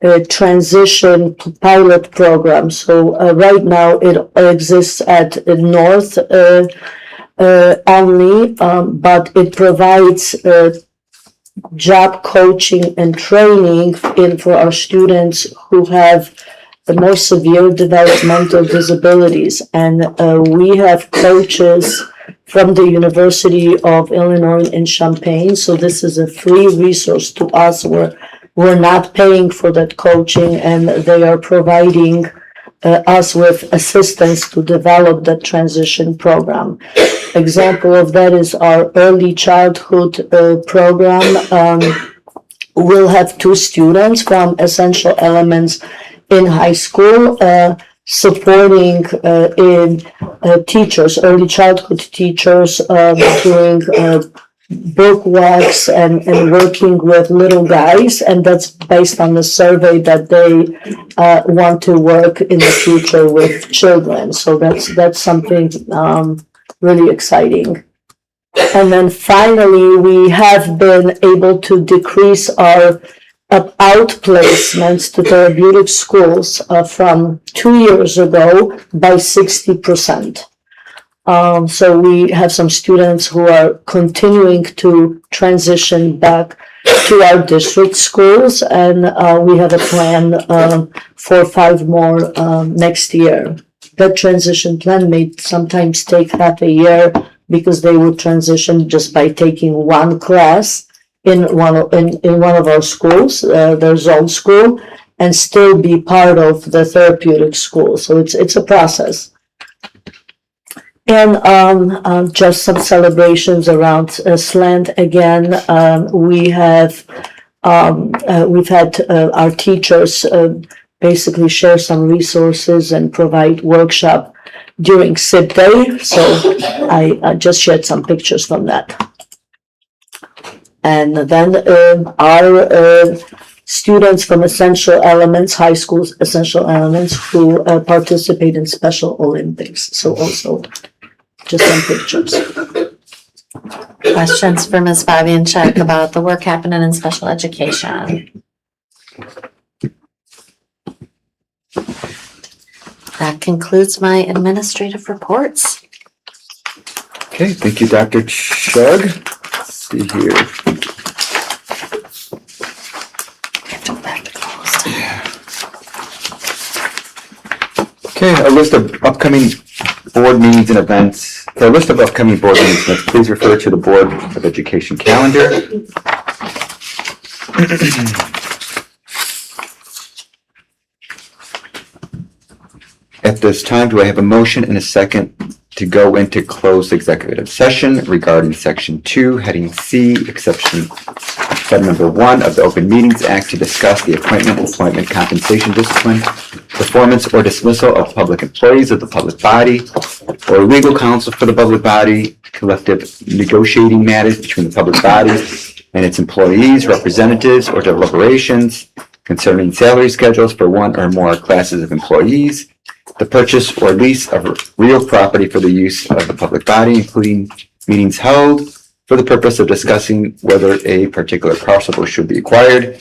Speaker 20: a transition pilot program. So right now it exists at North only, but it provides job coaching and training for our students who have the more severe developmental disabilities. And we have coaches from the University of Illinois in Champaign. So this is a free resource to us. We're not paying for that coaching, and they are providing us with assistance to develop that transition program. Example of that is our early childhood program. We'll have 2 students from Essential Elements in high school supporting in teachers, early childhood teachers doing book walks and working with little guys, and that's based on the survey that they want to work in the future with children. So that's something really exciting. And then finally, we have been able to decrease our outplacements to therapeutic schools from 2 years ago by 60%. So we have some students who are continuing to transition back to our district schools, and we have a plan for 5 more next year. That transition plan may sometimes take half a year because they will transition just by taking one class in one of our schools, their zone school, and still be part of the therapeutic school. So it's a process. And just some celebrations around SLANT again. We've had our teachers basically share some resources and provide workshop during SIP Day. So I just shared some pictures from that. And then our students from Essential Elements, high school Essential Elements, who participate in Special Olympics. So also just some pictures.
Speaker 7: Questions for Ms. Fabian-Check about the work happening in special education? That concludes my administrative reports.
Speaker 4: Okay, thank you, Dr. Shug. Let's see here. Okay, a list of upcoming board meetings and events. For a list of upcoming board meetings, and events, please refer to the Board of Education calendar. At this time, do I have a motion and a second to go into closed executive session regarding Section 2, Heading C, Exception Item Number 1 of the Open Meetings Act to discuss the appointment, employment, compensation, discipline, performance, or dismissal of public employees of the public body, or legal counsel for the public body, collective negotiating matters between the public body and its employees, representatives, or deliberations concerning salary schedules for one or more classes of employees, the purchase or lease of real property for the use of the public body, including meetings held for the purpose of discussing whether a particular parcel should be acquired,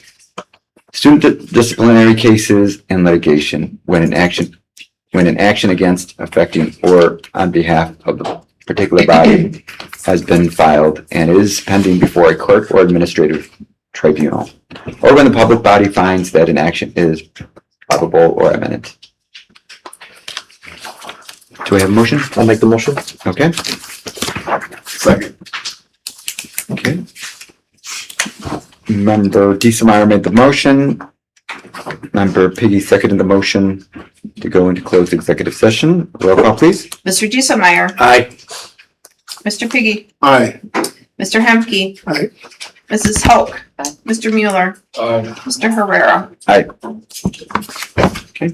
Speaker 4: student disciplinary cases, and litigation when an action against, affecting, or on behalf of the particular body has been filed and is pending before a clerk or administrative tribunal, or when the public body finds that an action is probable or imminent. Do I have a motion?
Speaker 17: I'll make the motion.
Speaker 4: Okay.
Speaker 14: Second.
Speaker 4: Okay. Member Dieselmeyer made the motion. Member Piggy seconded the motion to go into closed executive session. Roll call, please.
Speaker 16: Mr. Dieselmeyer.
Speaker 14: Aye.
Speaker 16: Mr. Piggy.
Speaker 8: Aye.
Speaker 16: Mr. Hemke.
Speaker 6: Aye.
Speaker 16: Mrs. Hoke. Mr. Mueller.
Speaker 14: Aye.
Speaker 16: Mr. Herrera.
Speaker 4: Aye. Okay.